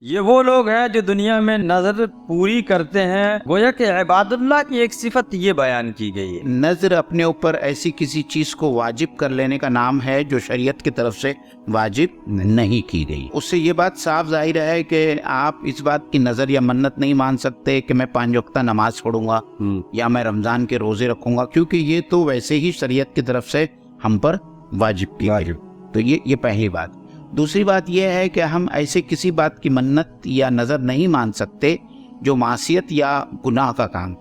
یہ وہ لوگ ہیں جو دنیا میں نظر پوری کرتے ہیں، گویا کہ عباد اللہ کی ایک صفت یہ بیان کی گئی ہے۔ نظر اپنے اوپر ایسی کسی چیز کو واجب کر لینے کا نام ہے جو شریعت کی طرف سے واجب نہیں کی گئی۔ اس سے یہ بات صاف ظاہر ہے کہ آپ اس بات کی نظر یا منت نہیں مان سکتے کہ میں 5 وقتہ نماز پڑھوں گا یا میں رمضان کے روزے رکھوں گا، کیونکہ یہ تو ویسے ہی شریعت کی طرف سے ہم پر واجب کی گئی۔ تو یہ پہلی بات۔ دوسری بات یہ ہے کہ ہم ایسے کسی بات کی منت یا نظر نہیں مان سکتے جو معصیت یا گناہ کا کام۔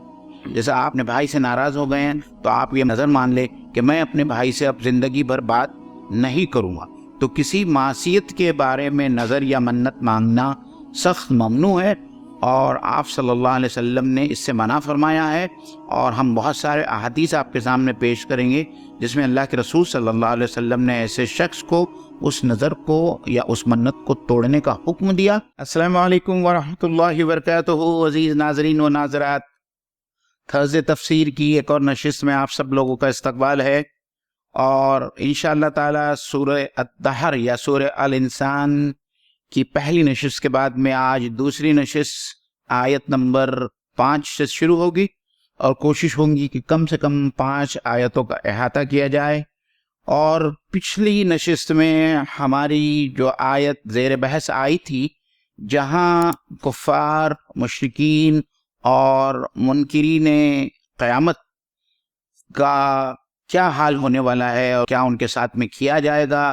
جیسے آپ نے بھائی سے ناراض ہو گئے ہیں تو آپ یہ نظر مان لے کہ میں اپنے بھائی سے اب زندگی بھر بات نہیں کروں گا، تو کسی معصیت کے بارے میں نظر یا منت مانگنا سخت ممنوع ہے، اور آپ صلی اللہ علیہ وسلم نے اس سے منع فرمایا ہے، اور ہم بہت سارے احادیث آپ کے سامنے پیش کریں گے جس میں اللہ کے رسول صلی اللہ علیہ وسلم نے ایسے شخص کو اس نظر کو یا اس منت کو توڑنے کا حکم دیا۔ السلام علیکم ورحمۃ اللہ وبرکاتہ۔ عزیز ناظرین و ناظرات، طرز تفسیر کی ایک اور نشست میں آپ سب لوگوں کا استقبال ہے، اور انشاءاللہ تعالی سورہ الدہر یا سورہ الانسان کی پہلی نشست کے بعد میں آج دوسری نشست آیت نمبر 5 سے شروع ہوگی، اور کوشش ہوگی کہ کم سے کم 5 آیتوں کا احاطہ کیا جائے۔ اور پچھلی نشست میں ہماری جو آیت زیر بحث آئی تھی، جہاں کفار، مشرکین اور منکرین قیامت کا کیا حال ہونے والا ہے اور کیا ان کے ساتھ میں کیا جائے گا،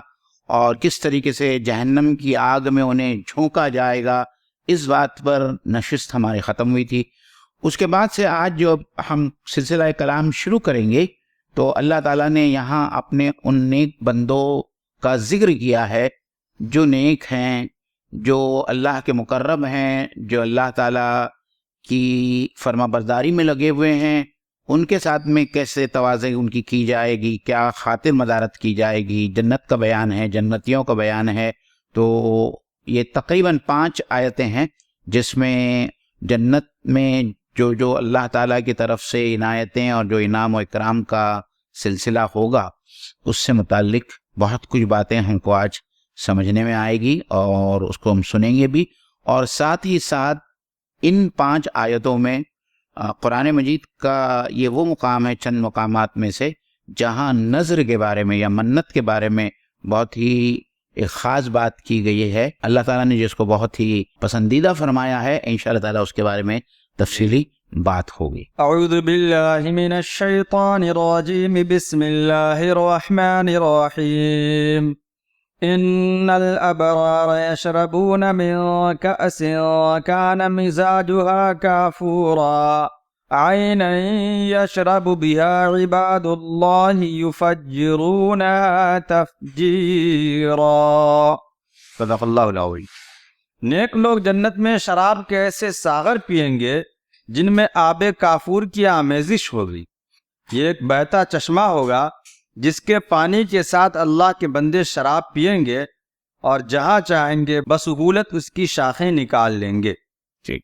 اور کس طریقے سے جہنم کی آگ میں انہیں جھونکا جائے گا، اس بات پر نشست ہماری ختم ہوئی تھی۔ اس کے بعد سے آج جو ہم سلسلہ کلام شروع کریں گے، تو اللہ تعالیٰ نے یہاں اپنے ان نیک بندوں کا ذکر کیا ہے جو نیک ہیں، جو اللہ کے مقرب ہیں، جو اللہ تعالیٰ کی فرما برداری میں لگے ہوئے ہیں۔ ان کے ساتھ میں کیسے تواضع ان کی جائے گی، کیا خاطر مدارت کی جائے گی، جنت کا بیان ہے، جنتیوں کا بیان ہے۔ تو یہ تقریباً 5 آیتیں ہیں جس میں جنت میں جو اللہ تعالیٰ کی طرف سے عنایتیں اور جو انعام و اکرام کا سلسلہ ہوگا، اس سے متعلق بہت کچھ باتیں ہم کو آج سمجھنے میں آئے گی، اور اس کو ہم سنیں گے بھی۔ اور ساتھ ہی ساتھ ان 5 آیتوں میں قرآن مجید کا یہ وہ مقام ہے چند مقامات میں سے جہاں نظر کے بارے میں یا منت کے بارے میں بہت ہی ایک خاص بات کی گئی ہے، اللہ تعالیٰ نے جس کو بہت ہی پسندیدہ فرمایا ہے۔ انشاءاللہ تعالیٰ اس کے بارے میں تفصیلی بات ہوگی۔ اعوذ باللہ من الشیطان الرجیم، بسم اللہ الرحمن الرحیم۔ ان الابرار یشربون من کأس کان مزاجها کافورا عینا یشرب بها عباد اللہ یفجرونها تفجیرا۔ صدق اللہ العظیم۔ نیک لوگ جنت میں شراب کے ایسے ساغر پیئیں گے جن میں آب کافور کی آمیزش ہوگی۔ یہ ایک بہتا چشمہ ہوگا جس کے پانی کے ساتھ اللہ کے بندے شراب پیئیں گے، اور جہاں چاہیں گے بسہولت اس کی شاخیں نکال لیں گے۔ ٹھیک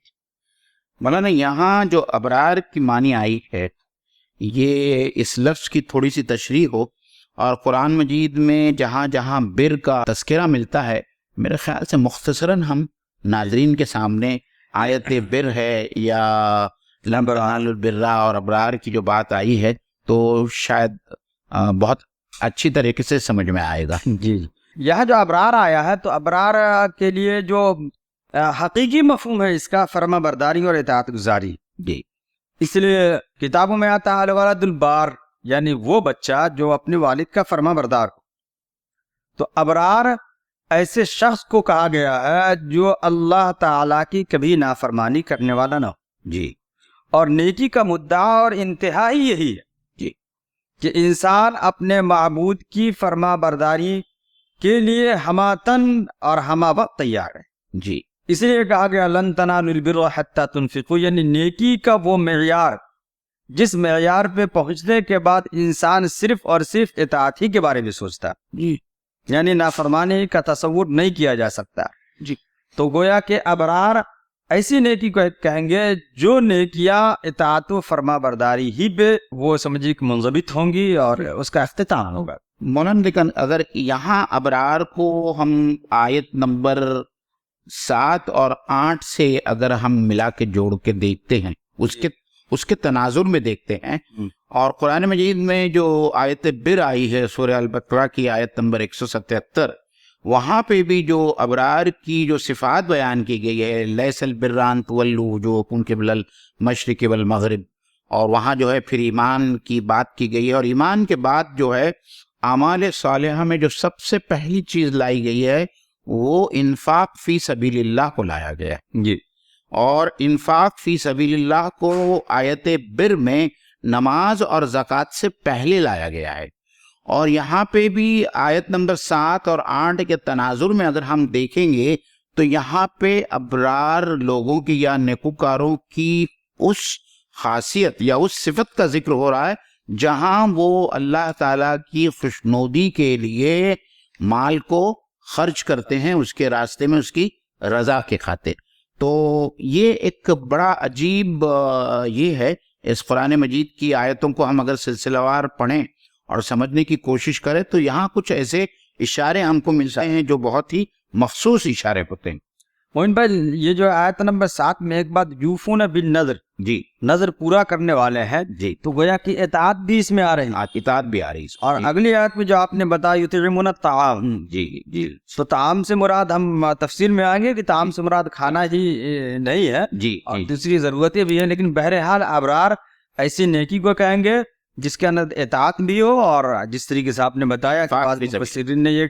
مولانا، یہاں جو ابرار کی معنی آئی ہے، یہ اس لفظ کی تھوڑی سی تشریح ہو، اور قرآن مجید میں جہاں جہاں بر کا تذکرہ ملتا ہے، میرے خیال سے مختصراً ہم ناظرین کے سامنے آیت بر ہے یا لن تنالوا البر اور ابرار کی جو بات آئی ہے، تو شاید بہت اچھی طریقے سے سمجھ میں آئے گا۔ جی، یہاں جو ابرار آیا ہے تو ابرار کے لیے جو حقیقی مفہوم ہے اس کا فرما برداری اور اطاعت گزاری۔ جی، اس لیے کتابوں میں آتا ہے الولد البار، یعنی وہ بچہ جو اپنے والد کا فرما بردار ہو۔ تو ابرار ایسے شخص کو کہا گیا ہے جو اللہ تعالیٰ کی کبھی نافرمانی کرنے والا نہ ہو۔ جی، اور نیکی کا مدعا اور انتہا ہی یہی ہے کہ انسان اپنے معبود کی فرما برداری کے لیے ہمہ تن اور ہمہ وقت تیار ہے۔ جی، اس لیے کہا گیا لن تنالوا البر حتی تنفقوا، یعنی نیکی کا وہ معیار جس معیار پہ پہنچنے کے بعد انسان صرف اور صرف اطاعت ہی کے بارے میں سوچتا ہے، جی، یعنی نافرمانی کا تصور نہیں کیا جا سکتا۔ جی، تو گویا کہ ابرار ایسی نیکی کو کہیں گے جو نیکیاں اطاعت و فرما برداری ہی پہ وہ سمجھے کہ منضبط ہوں گی اور اس کا اختتام ہوگا۔ مولانا لیکن اگر یہاں ابرار کو ہم آیت نمبر 7 اور 8 سے اگر ہم ملا کے جوڑ کے دیکھتے ہیں، اس کے تناظر میں دیکھتے ہیں، اور قرآن مجید میں جو آیت بر آئی ہے سورہ البقرہ کی آیت نمبر 177، وہاں پہ بھی جو ابرار کی جو صفات بیان کی گئی ہے، لیس البر ان تولوا وجوہکم قبل المشرق والمغرب، اور وہاں جو ہے پھر ایمان کی بات کی گئی ہے، اور ایمان کے بعد جو ہے اعمال صالحہ میں جو سب سے پہلی چیز لائی گئی ہے وہ انفاق فی سبیل اللہ کو لایا گیا ہے جی. اور انفاق فی سبیل اللہ کو آیت بر میں نماز اور زکوٰۃ سے پہلے لایا گیا ہے، اور یہاں پہ بھی آیت نمبر 7 اور 8 کے تناظر میں اگر ہم دیکھیں گے تو یہاں پہ ابرار لوگوں کی یا نیکوکاروں کی اس خاصیت یا اس صفت کا ذکر ہو رہا ہے جہاں وہ اللہ تعالیٰ کی خوشنودی کے لیے مال کو خرچ کرتے ہیں اس کے راستے میں، اس کی رضا کے خاطر. تو یہ ایک بڑا عجیب یہ ہے، اس قرآن مجید کی آیتوں کو ہم اگر سلسلہ وار پڑھیں اور سمجھنے کی کوشش کریں تو یہاں کچھ ایسے اشارے ہم کو ملتے ہیں جو بہت ہی مخصوص اشارے ہوتے ہیں. موہن بھائی، یہ جو آیت نمبر 7 میں ایک بات، یوفون بالنذر، جی نظر پورا کرنے والے ہیں، جی، تو گویا کہ اطاعت بھی اس میں آ رہی ہے، اطاعت بھی آ رہی ہے. اور اگلی آیت میں جو آپ نے بتایا یطعمون الطعام، جی جی تو طعام سے مراد ہم تفصیل میں آئیں گے کہ طعام سے مراد کھانا ہی نہیں ہے، جی اور جی دوسری ضرورتیں بھی ہیں، لیکن بہرحال ابرار ایسی نیکی کو کہیں گے جس کے اندر اطاعت بھی ہو، اور جس طریقے سے آپ نے بتایا کہ بعض مفسرین نے یہ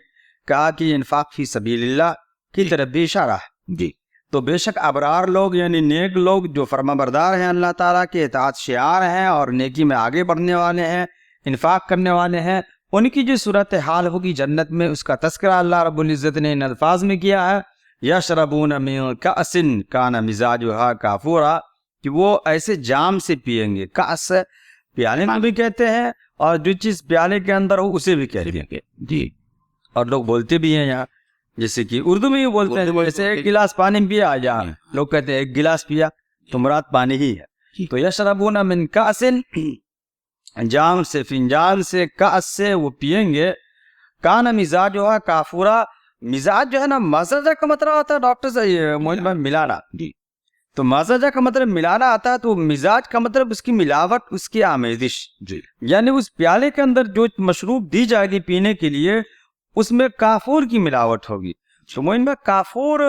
کہا کہ انفاق فی سبیل اللہ کی طرف بھی اشارہ ہے. جی. تو بے شک ابرار لوگ یعنی نیک لوگ جو فرما بردار ہیں، اللہ تعالیٰ کے اطاعت شعار ہیں اور نیکی میں آگے بڑھنے والے ہیں، انفاق کرنے والے ہیں، ان کی جو صورتحال ہوگی جنت میں، اس کا تذکرہ اللہ رب العزت نے ان الفاظ میں کیا ہے، یشربون من کأس کان مزاجها کافورا، کہ وہ ایسے جام سے پیئیں گے. کأس پیالے کو بھی کہتے ہیں، اور جو چیز پیالے کے اندر ہو اسے بھی کہتے ہیں. جی. اور لوگ بولتے بھی ہیں یہاں، جیسے کہ اردو میں بھی بولتے ہیں، جیسے ایک گلاس پانی پیا، جہاں لوگ کہتے ہیں ایک گلاس پیا تو مراد پانی ہی ہے. تو یشربون من کأس، جام سے، فنجان سے، کأس سے وہ پیئیں گے، کان مزاجها کافورا. مزاج جو ہے نا، مزاج کا مطلب ہوتا ہے ڈاکٹر صاحب موہن بھائی ملانا. تو مزاج کا مطلب ملانا آتا ہے، تو مزاج کا مطلب اس کی ملاوٹ، اس کی آمیزش. یعنی اس پیالے کے اندر جو مشروب دی جائے گی پینے کے لیے اس میں کافور کی ملاوٹ ہوگی. تو موہن بھائی کافور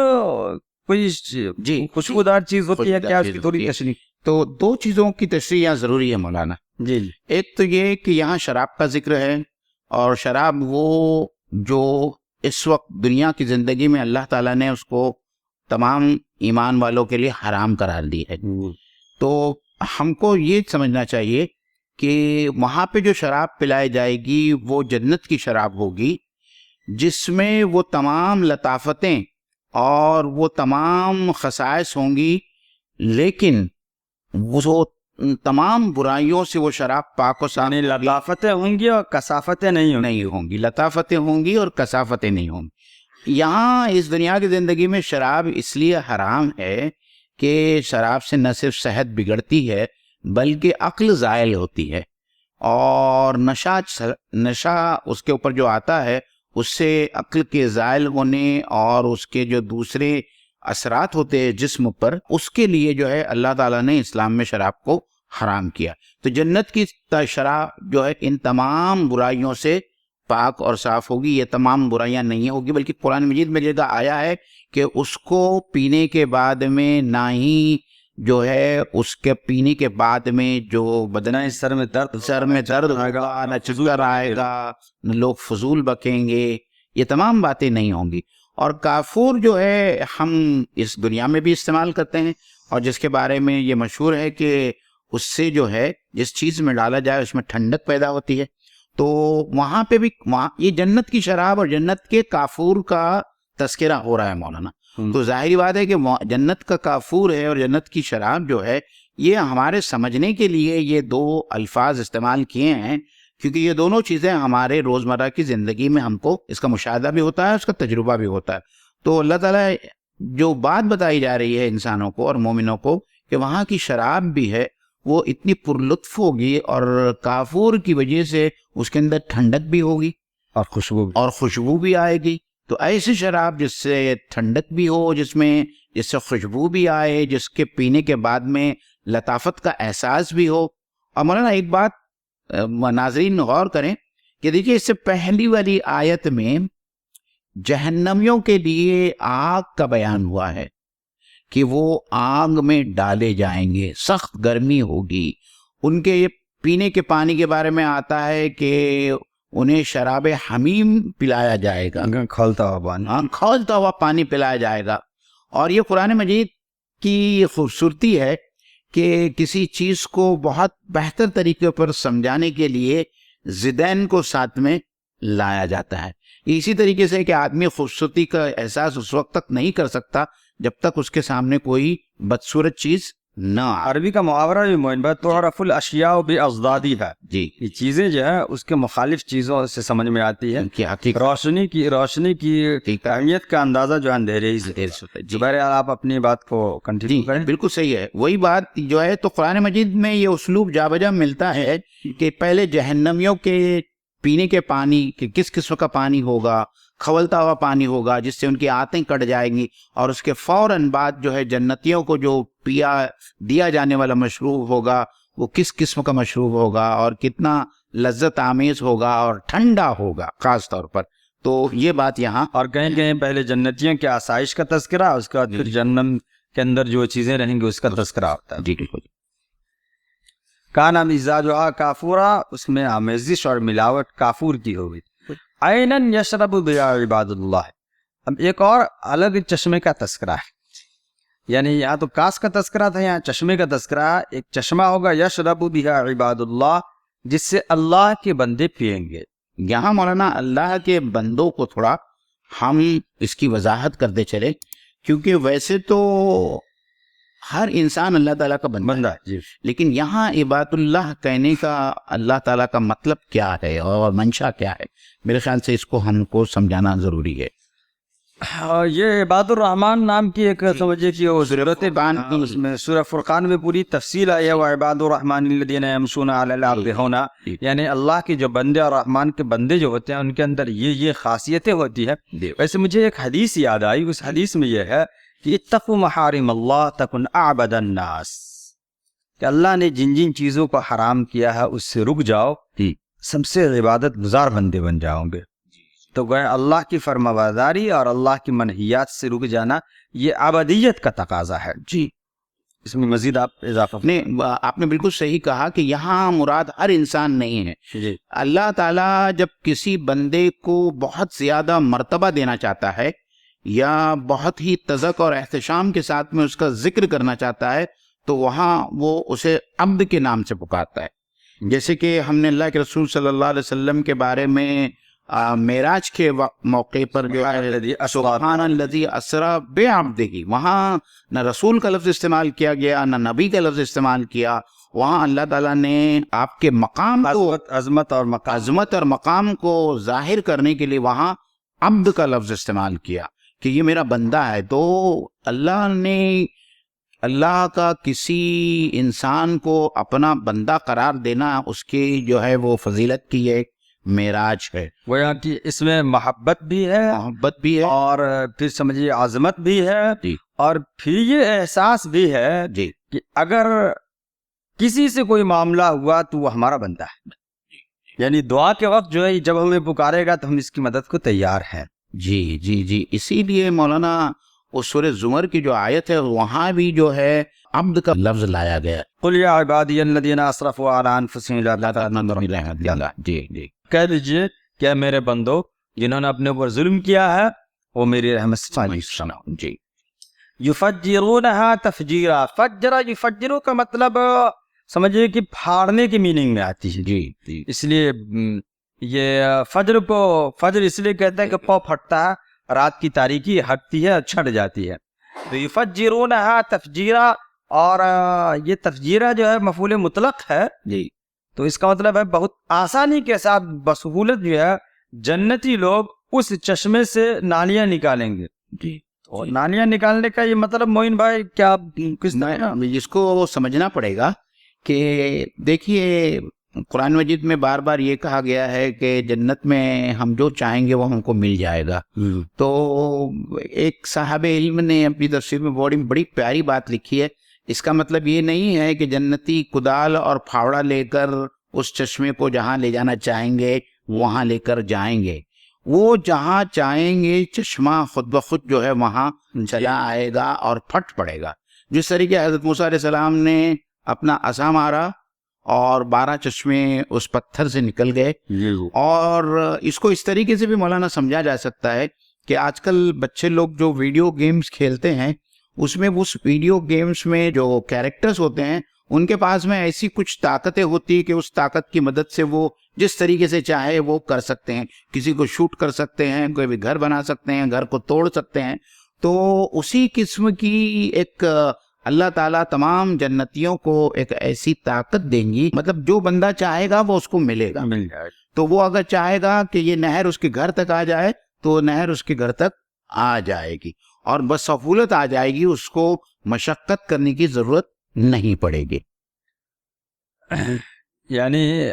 کوئی خوشبودار چیز ہوتی ہے کیا؟ اس کی تھوڑی تشریح. تو 2 چیزوں کی تشریح یہاں ضروری ہے مولانا. جی. ایک تو یہ کہ یہاں شراب کا ذکر ہے، اور شراب وہ جو اس وقت دنیا کی زندگی میں اللہ تعالیٰ نے اس کو تمام ایمان والوں کے لیے حرام قرار دی ہے. تو ہم کو یہ سمجھنا چاہیے کہ وہاں پہ جو شراب پلائی جائے گی وہ جنت کی شراب ہوگی، جس میں وہ تمام لطافتیں اور وہ تمام خصائص ہوں گی، لیکن وہ تمام برائیوں سے وہ شراب پاک و صاف. لطافتیں ہوں گی اور کثافتیں نہیں ہوں گی. لطافتیں ہوں گی اور کثافتیں نہیں ہوں گی. یہاں اس دنیا کی زندگی میں شراب اس لیے حرام ہے کہ شراب سے نہ صرف صحت بگڑتی ہے بلکہ عقل زائل ہوتی ہے، اور نشہ اس کے اوپر جو آتا ہے اس سے عقل کے زائل ہونے اور اس کے جو دوسرے اثرات ہوتے ہیں جسم پر، اس کے لیے جو ہے اللہ تعالیٰ نے اسلام میں شراب کو حرام کیا. تو جنت کی شراب جو ہے ان تمام برائیوں سے پاک اور صاف ہوگی. یہ تمام برائیاں نہیں ہوگی، بلکہ قرآن مجید میں جگہ آیا ہے کہ اس کو پینے کے بعد میں نہ ہی جو ہے اس کے پینے کے بعد میں جو بدن سر میں درد ہوگا، نہ چکر آئے گا، نہ لوگ فضول بکیں گے، یہ تمام باتیں نہیں ہوں گی. اور کافور جو ہے ہم اس دنیا میں بھی استعمال کرتے ہیں، اور جس کے بارے میں یہ مشہور ہے کہ اس سے جو ہے جس چیز میں ڈالا جائے اس میں ٹھنڈک پیدا ہوتی ہے. تو وہاں پہ بھی یہ جنت کی شراب اور جنت کے کافور کا تذکرہ ہو رہا ہے مولانا. تو ظاہری بات ہے کہ جنت کا کافور ہے اور جنت کی شراب جو ہے، یہ ہمارے سمجھنے کے لیے یہ 2 الفاظ استعمال کیے ہیں، کیونکہ یہ دونوں چیزیں ہمارے روزمرہ کی زندگی میں ہم کو اس کا مشاہدہ بھی ہوتا ہے، اس کا تجربہ بھی ہوتا ہے. تو اللہ تعالیٰ جو بات بتائی جا رہی ہے انسانوں کو اور مومنوں کو کہ وہاں کی شراب بھی ہے وہ اتنی پرلطف ہوگی، اور کافور کی وجہ سے اس کے اندر ٹھنڈک بھی ہوگی اور خوشبو بھی آئے گی. تو ایسی شراب جس سے ٹھنڈک بھی ہو، جس سے خوشبو بھی آئے، جس کے پینے کے بعد میں لطافت کا احساس بھی ہو. اور مولانا ایک بات ناظرین غور کریں کہ دیکھیے اس سے پہلی والی آیت میں جہنمیوں کے لیے آگ کا بیان ہوا ہے کہ وہ آگ میں ڈالے جائیں گے، سخت گرمی ہوگی. ان کے پینے کے پانی کے بارے میں آتا ہے کہ انہیں شراب حمیم پلایا جائے گا، کھولتا ہوا پانی. کھولتا ہوا پانی پلایا جائے گا. اور یہ قرآن مجید کی خوبصورتی ہے کہ کسی چیز کو بہت بہتر طریقے پر سمجھانے کے لیے ضدین کو ساتھ میں لایا جاتا ہے. اسی طریقے سے کہ آدمی خوبصورتی کا احساس اس وقت تک نہیں کر سکتا جب تک اس کے سامنے کوئی بدصورت چیز نہ آئے. عربی کا محاورہ بھی معین بات تعرف الاشیاء باضدادها. جی، یہ چیزیں جو ہے اس کے مخالف چیزوں سے سمجھ میں آتی ہے. کی حقیقت روشنی کی اہمیت کا اندازہ جو اندھیرے سے. زبیر آپ اپنی بات کو کنٹینیو کریں. بالکل صحیح ہے. وہی بات جو ہے تو قرآن مجید میں یہ اسلوب جا بجا ملتا ہے کہ پہلے جہنمیوں کے پینے کے پانی کہ کس قسم کا پانی ہوگا، کھولتا ہوا پانی ہوگا جس سے ان کی آنتیں کٹ جائیں گی، اور اس کے فوراً بعد جو ہے جنتیوں کو جو دیا جانے والا مشروب ہوگا وہ کس قسم کا مشروب ہوگا اور کتنا لذت آمیز ہوگا اور ٹھنڈا ہوگا خاص طور پر. تو یہ بات یہاں اور کہیں کہیں پہلے جنتیوں کی آسائش کا تذکرہ، اس کے بعد پھر جہنم کے اندر جو چیزیں رہیں گی اس کا تذکرہ ہوتا ہے. جی بالکل. کانا مزاجھا کافورا، اس میں آمیزش اور ملاوٹ کافور کی ہوگی. عینن یشرب بہا عباد اللہ. اب ایک اور الگ چشمے کا تذکرہ ہے، یعنی یہاں تو کاس کا تذکرہ تھا، یہاں چشمے کا تذکرہ. ایک چشمہ ہوگا یشرب بہا عباد اللہ، جس سے اللہ کے بندے پئیں گے. یہاں مولانا اللہ کے بندوں کو تھوڑا ہم اس کی وضاحت کرتے چلے، کیونکہ ویسے تو ہر انسان اللہ تعالیٰ کا بندہ ہے. جی. لیکن یہاں عباد اللہ کہنے کا اللہ تعالیٰ کا مطلب کیا ہے اور منشا کیا ہے، میرے خیال سے اس کو ہم کو سمجھانا ضروری ہے. یہ عباد الرحمن نام کی ایک سمجھے کہ وہ ضرورت اس میں سورہ فرقان میں پوری تفصیل آئی ہے. وعباد الرحمن الذین یمشون علی الارض ہونا، یعنی اللہ کے جو بندے اور رحمان کے بندے جو ہوتے ہیں ان کے اندر یہ خاصیتیں ہوتی ہے. ویسے مجھے ایک حدیث یاد آئی، اس حدیث میں یہ ہے کہ اتقوا محارم اللہ تکن اعبد الناس، کہ اللہ نے جن جن چیزوں کو حرام کیا ہے اس سے رک جاؤ، سب سے عبادت گزار بندے بن جاؤ گے. تو گویا اللہ کی فرمانبرداری اور اللہ کی منہیات سے رک جانا یہ عبادیت کا تقاضا ہے. جی، اس میں مزید آپ اضافہ. آپ نے بالکل صحیح کہا کہ یہاں مراد ہر انسان نہیں ہے. جی. اللہ تعالیٰ جب کسی بندے کو بہت زیادہ مرتبہ دینا چاہتا ہے یا بہت ہی تذک اور احتشام کے ساتھ میں اس کا ذکر کرنا چاہتا ہے تو وہاں وہ اسے عبد کے نام سے پکارتا ہے. جیسے کہ ہم نے اللہ کے رسول صلی اللہ علیہ وسلم کے بارے میں معراج کے موقع پر جو ہے سبحان الذی اسری بعبدہ، وہاں نہ رسول کا لفظ استعمال کیا گیا نہ نبی کا لفظ استعمال کیا. وہاں اللہ تعالیٰ نے آپ کے مقام کو عظمت اور مقام کو ظاہر کرنے کے لیے وہاں عبد کا لفظ استعمال کیا کہ یہ میرا بندہ ہے. تو اللہ نے اللہ کا کسی انسان کو اپنا بندہ قرار دینا اس کی جو ہے وہ فضیلت کی ایک معراج ہے. وہ یہاں کی اس میں محبت بھی ہے اور پھر سمجھیے عظمت بھی ہے. جی. اور پھر یہ احساس بھی ہے جی کہ اگر کسی سے کوئی معاملہ ہوا تو وہ ہمارا بندہ ہے، یعنی دعا کے وقت جو ہے جب ہمیں پکارے گا تو ہم اس کی مدد کو تیار ہیں. جی جی جی اسی لیے مولانا اس سورہ زمر کی جو آیت ہے وہاں بھی جو ہے عبد کا لفظ لایا گیا. قل یا عبادی الذین اسرفوا علی انفسہم لا تقنطوا من رحمت اللہ. جی جی کہہ دیجئے کہ میرے بندو جنہوں نے اپنے اوپر ظلم کیا ہے وہ میری رحمت سے مایوس نہ ہو. جی. یفجرونہا تفجیرا، فجر یفجرو کا مطلب سمجھئے کہ پھاڑنے کی میننگ میں آتی ہے. جی جی اس لیے یہ فجر کو فجر اس لیے کہتے ہیں کہ پاؤں پھٹتا ہے، رات کی تاریکی ہٹتی ہے، چھٹ جاتی ہے. تو یفجرونہا تفجیرا، اور یہ تفجیرہ جو ہے مفعول مطلق ہے. جی. تو اس کا مطلب ہے بہت آسانی کے ساتھ بسہولت جو ہے جنتی لوگ اس چشمے سے نالیاں نکالیں گے. جی. اور نالیاں نکالنے کا یہ مطلب معین بھائی کیا کس طرح اس کو سمجھنا پڑے گا کہ دیکھیے قرآن مجید میں بار بار یہ کہا گیا ہے کہ جنت میں ہم جو چاہیں گے وہ ہم کو مل جائے گا. تو ایک صاحب علم نے اپنی تفسیر میں بڑی پیاری بات لکھی ہے. اس کا مطلب یہ نہیں ہے کہ جنتی کدال اور پھاوڑا لے کر اس چشمے کو جہاں لے جانا چاہیں گے وہاں لے کر جائیں گے. وہ جہاں چاہیں گے چشمہ خود بخود جو ہے وہاں چلا آئے گا اور پھٹ پڑے گا. جس طریقے حضرت موسیٰ علیہ السلام نے اپنا عصا مارا اور 12 چشمے اس پتھر سے نکل گئے. اور اس کو اس طریقے سے بھی مولانا سمجھا جا سکتا ہے کہ آج کل بچے لوگ جو ویڈیو گیمز کھیلتے ہیں اس میں اس ویڈیو گیمز میں جو کیریکٹرز ہوتے ہیں ان کے پاس میں ایسی کچھ طاقتیں ہوتی ہیں کہ اس طاقت کی مدد سے وہ جس طریقے سے چاہے وہ کر سکتے ہیں. کسی کو شوٹ کر سکتے ہیں, کوئی بھی گھر بنا سکتے ہیں, گھر کو توڑ سکتے ہیں. تو اسی قسم کی ایک اللہ تعالیٰ تمام جنتیوں کو ایک ایسی طاقت دیں گی, مطلب جو بندہ چاہے گا وہ اس کو ملے گا. تو وہ اگر چاہے گا کہ یہ نہر اس کے گھر تک آ جائے تو نہر اس کے گھر تک آ جائے گی اور بس سہولت آ جائے گی, اس کو مشقت کرنے کی ضرورت نہیں پڑے گی. یعنی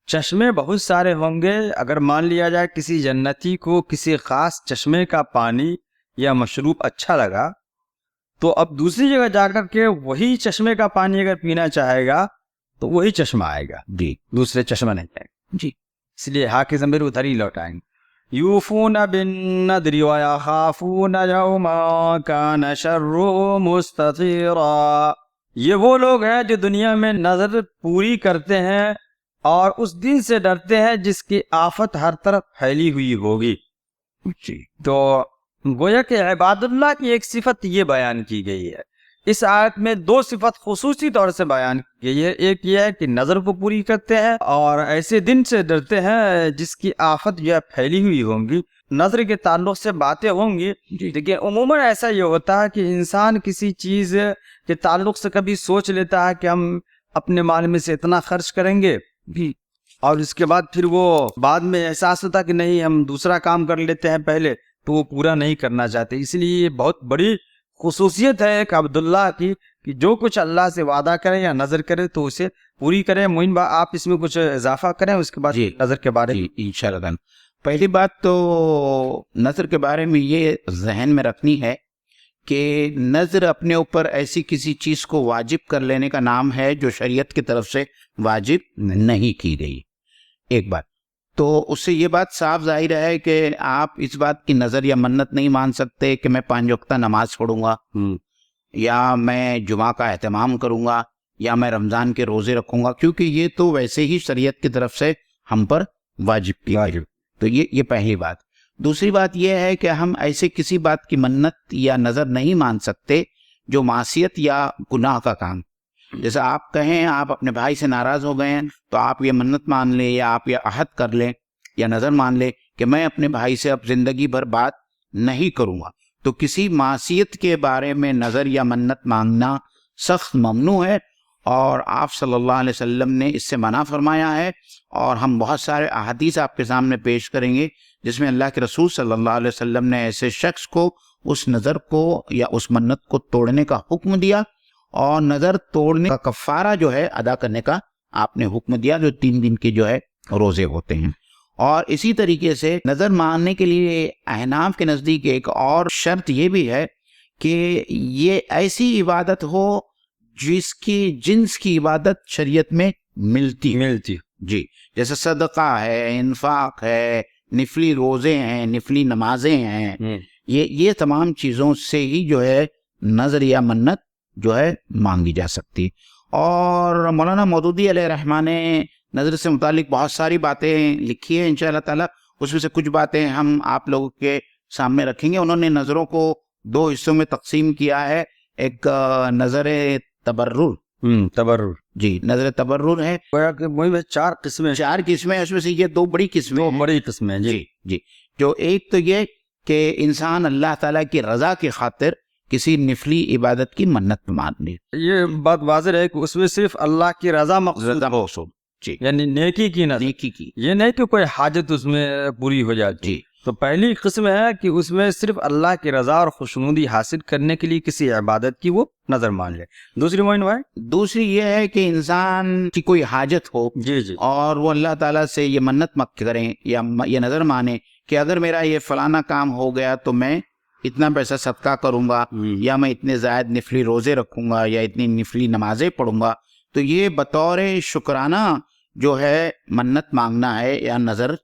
چشمے بہت سارے ہوں گے. اگر مان لیا جائے کسی جنتی کو کسی خاص چشمے کا پانی یا مشروب اچھا لگا تو اب دوسری جگہ جا کر کے وہی چشمے کا پانی اگر پینا چاہے گا تو وہی چشمہ آئے گا, جی دوسرے چشمہ نہیں آئے گا. جی اس لیے ہا کے ضمیر ادھر ہی لوٹائیں گے. یوفون بالنذر ویخافون یوما کان شرہ مستطیرا. یہ وہ لوگ ہیں جو دنیا میں نظر پوری کرتے ہیں اور اس دن سے ڈرتے ہیں جس کی آفت ہر طرف پھیلی ہوئی ہوگی. جی تو گویا کہ عباد اللہ کی ایک صفت یہ بیان کی گئی ہے. اس آیت میں 2 صفت خصوصی طور سے بیان کی گئی ہے. ایک یہ ہے کہ نظر کو پوری کرتے ہیں اور ایسے دن سے ڈرتے ہیں جس کی آفت جو ہے پھیلی ہوئی ہوں گی. نظر کے تعلق سے باتیں ہوں گی, لیکن عموماً ایسا یہ ہوتا ہے کہ انسان کسی چیز کے تعلق سے کبھی سوچ لیتا ہے کہ ہم اپنے مال میں سے اتنا خرچ کریں گے بھی, اور اس کے بعد پھر وہ بعد میں احساس ہوتا کہ نہیں ہم دوسرا کام کر لیتے ہیں پہلے, تو وہ پورا نہیں کرنا چاہتے. اس لیے یہ بہت بڑی خصوصیت ہے ایک عبداللہ کی کہ جو کچھ اللہ سے وعدہ کرے یا نظر کرے تو اسے پوری کرے. معین بھائی آپ اس میں کچھ اضافہ کریں اس کے بعد نظر کے بارے میں. انشاءاللہ. پہلی بات تو نظر کے بارے میں یہ ذہن میں رکھنی ہے کہ نظر اپنے اوپر ایسی کسی چیز کو واجب کر لینے کا نام ہے جو شریعت کی طرف سے واجب نہیں کی گئی. ایک بات تو اس سے یہ بات صاف ظاہر ہے کہ آپ اس بات کی نظر یا منت نہیں مان سکتے کہ میں 5 وقتہ نماز پڑھوں گا, یا میں جمعہ کا اہتمام کروں گا, یا میں رمضان کے روزے رکھوں گا, کیونکہ یہ تو ویسے ہی شریعت کی طرف سے ہم پر واجب کی گئی. تو یہ پہلی بات. دوسری بات یہ ہے کہ ہم ایسے کسی بات کی منت یا نظر نہیں مان سکتے جو معصیت یا گناہ کا کام. جیسے آپ کہیں آپ اپنے بھائی سے ناراض ہو گئے ہیں تو آپ یہ منت مان لیں یا آپ یہ عہد کر لیں یا نظر مان لیں کہ میں اپنے بھائی سے اب زندگی بھر بات نہیں کروں گا. تو کسی معصیت کے بارے میں نظر یا منت مانگنا سخت ممنوع ہے, اور آپ صلی اللہ علیہ وسلم نے اس سے منع فرمایا ہے. اور ہم بہت سارے احادیث آپ کے سامنے پیش کریں گے جس میں اللہ کے رسول صلی اللہ علیہ وسلم نے ایسے شخص کو اس نظر کو یا اس منت کو توڑنے کا حکم دیا, اور نظر توڑنے کا کفارہ جو ہے ادا کرنے کا آپ نے حکم دیا, جو 3 دن کے جو ہے روزے ہوتے ہیں. اور اسی طریقے سے نظر ماننے کے لیے احناف کے نزدیک ایک اور شرط یہ بھی ہے کہ یہ ایسی عبادت ہو جس کی جنس کی عبادت شریعت میں ملتی. جی, جیسے صدقہ ہے, انفاق ہے, نفلی روزے ہیں, نفلی نمازیں ہیں, یہ تمام چیزوں سے ہی جو ہے نظر یا منت جو ہے مانگی جا سکتی. اور مولانا مودودی علیہ رحمہ نے نظر سے متعلق بہت ساری باتیں لکھی ہیں انشاءاللہ تعالی. اس میں سے کچھ باتیں ہم آپ لوگوں کے سامنے رکھیں گے. انہوں نے نظروں کو 2 حصوں میں تقسیم کیا ہے. ایک نظر تبرر, جی نظر تبرر ہے. 4 قسمیں, 4 قسمیں, اس میں سے یہ 2 بڑی قسمیں. جی جو ایک تو یہ کہ انسان اللہ تعالیٰ کی رضا کی خاطر کسی نفلی عبادت کی منت مان لے. یہ بات واضح ہے کہ اس میں صرف اللہ کی رضا مقصود ہو, جی یعنی نیکی کی نظر, نیکی کی, یہ نہیں کہ کوئی حاجت اس میں پوری ہو جاتی. جی تو پہلی قسم ہے کہ اس میں صرف اللہ کی رضا اور خوشنودی حاصل کرنے کے لیے کسی عبادت کی وہ نظر مان لے. دوسری مومن بھائی؟ دوسری یہ ہے کہ انسان کی کوئی حاجت ہو جی جی اور وہ اللہ تعالیٰ سے یہ منت مت کریں یا یہ نظر مانے کہ اگر میرا یہ فلانا کام ہو گیا تو میں اتنا پیسہ صدقہ کروں گا یا میں اتنے زائد نفلی روزے رکھوں گا یا اتنی نفلی نمازیں پڑھوں گا. تو یہ بطور شکرانہ جو ہے منت مانگنا ہے یا نظر.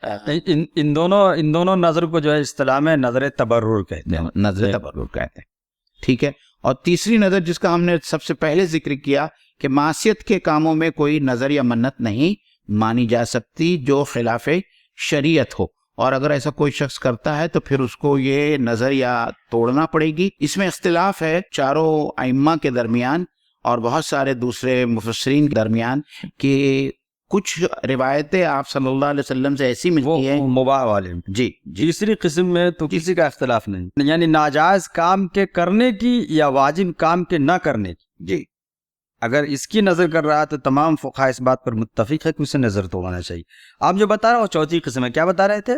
ان دونوں نظر کو جو ہے اصطلاح میں نظر تبرر کہتے ہیں. نظر تبرر کہتے ہیں. ٹھیک ہے. اور تیسری نظر جس کا ہم نے سب سے پہلے ذکر کیا کہ معصیت کے کاموں میں کوئی نظر یا منت نہیں مانی جا سکتی جو خلاف شریعت ہو، اور اگر ایسا کوئی شخص کرتا ہے تو پھر اس کو یہ نظر یا توڑنا پڑے گی. اس میں اختلاف ہے چاروں ائمہ کے درمیان اور بہت سارے دوسرے مفسرین کے درمیان کہ کچھ روایتیں آپ صلی اللہ علیہ وسلم سے ایسی ملتی ہیں مباح والے. جی تیسری قسم میں تو کسی کا اختلاف نہیں، یعنی ناجائز کام کے کرنے کی یا واجب کام کے نہ کرنے کی. جی اگر اس کی نظر کر رہا تو تمام فقہاء اس بات پر متفق ہے کہ اسے نظر توڑنا چاہیے. آپ جو بتا رہے ہو چوتھی قسم ہے، کیا بتا رہے تھے؟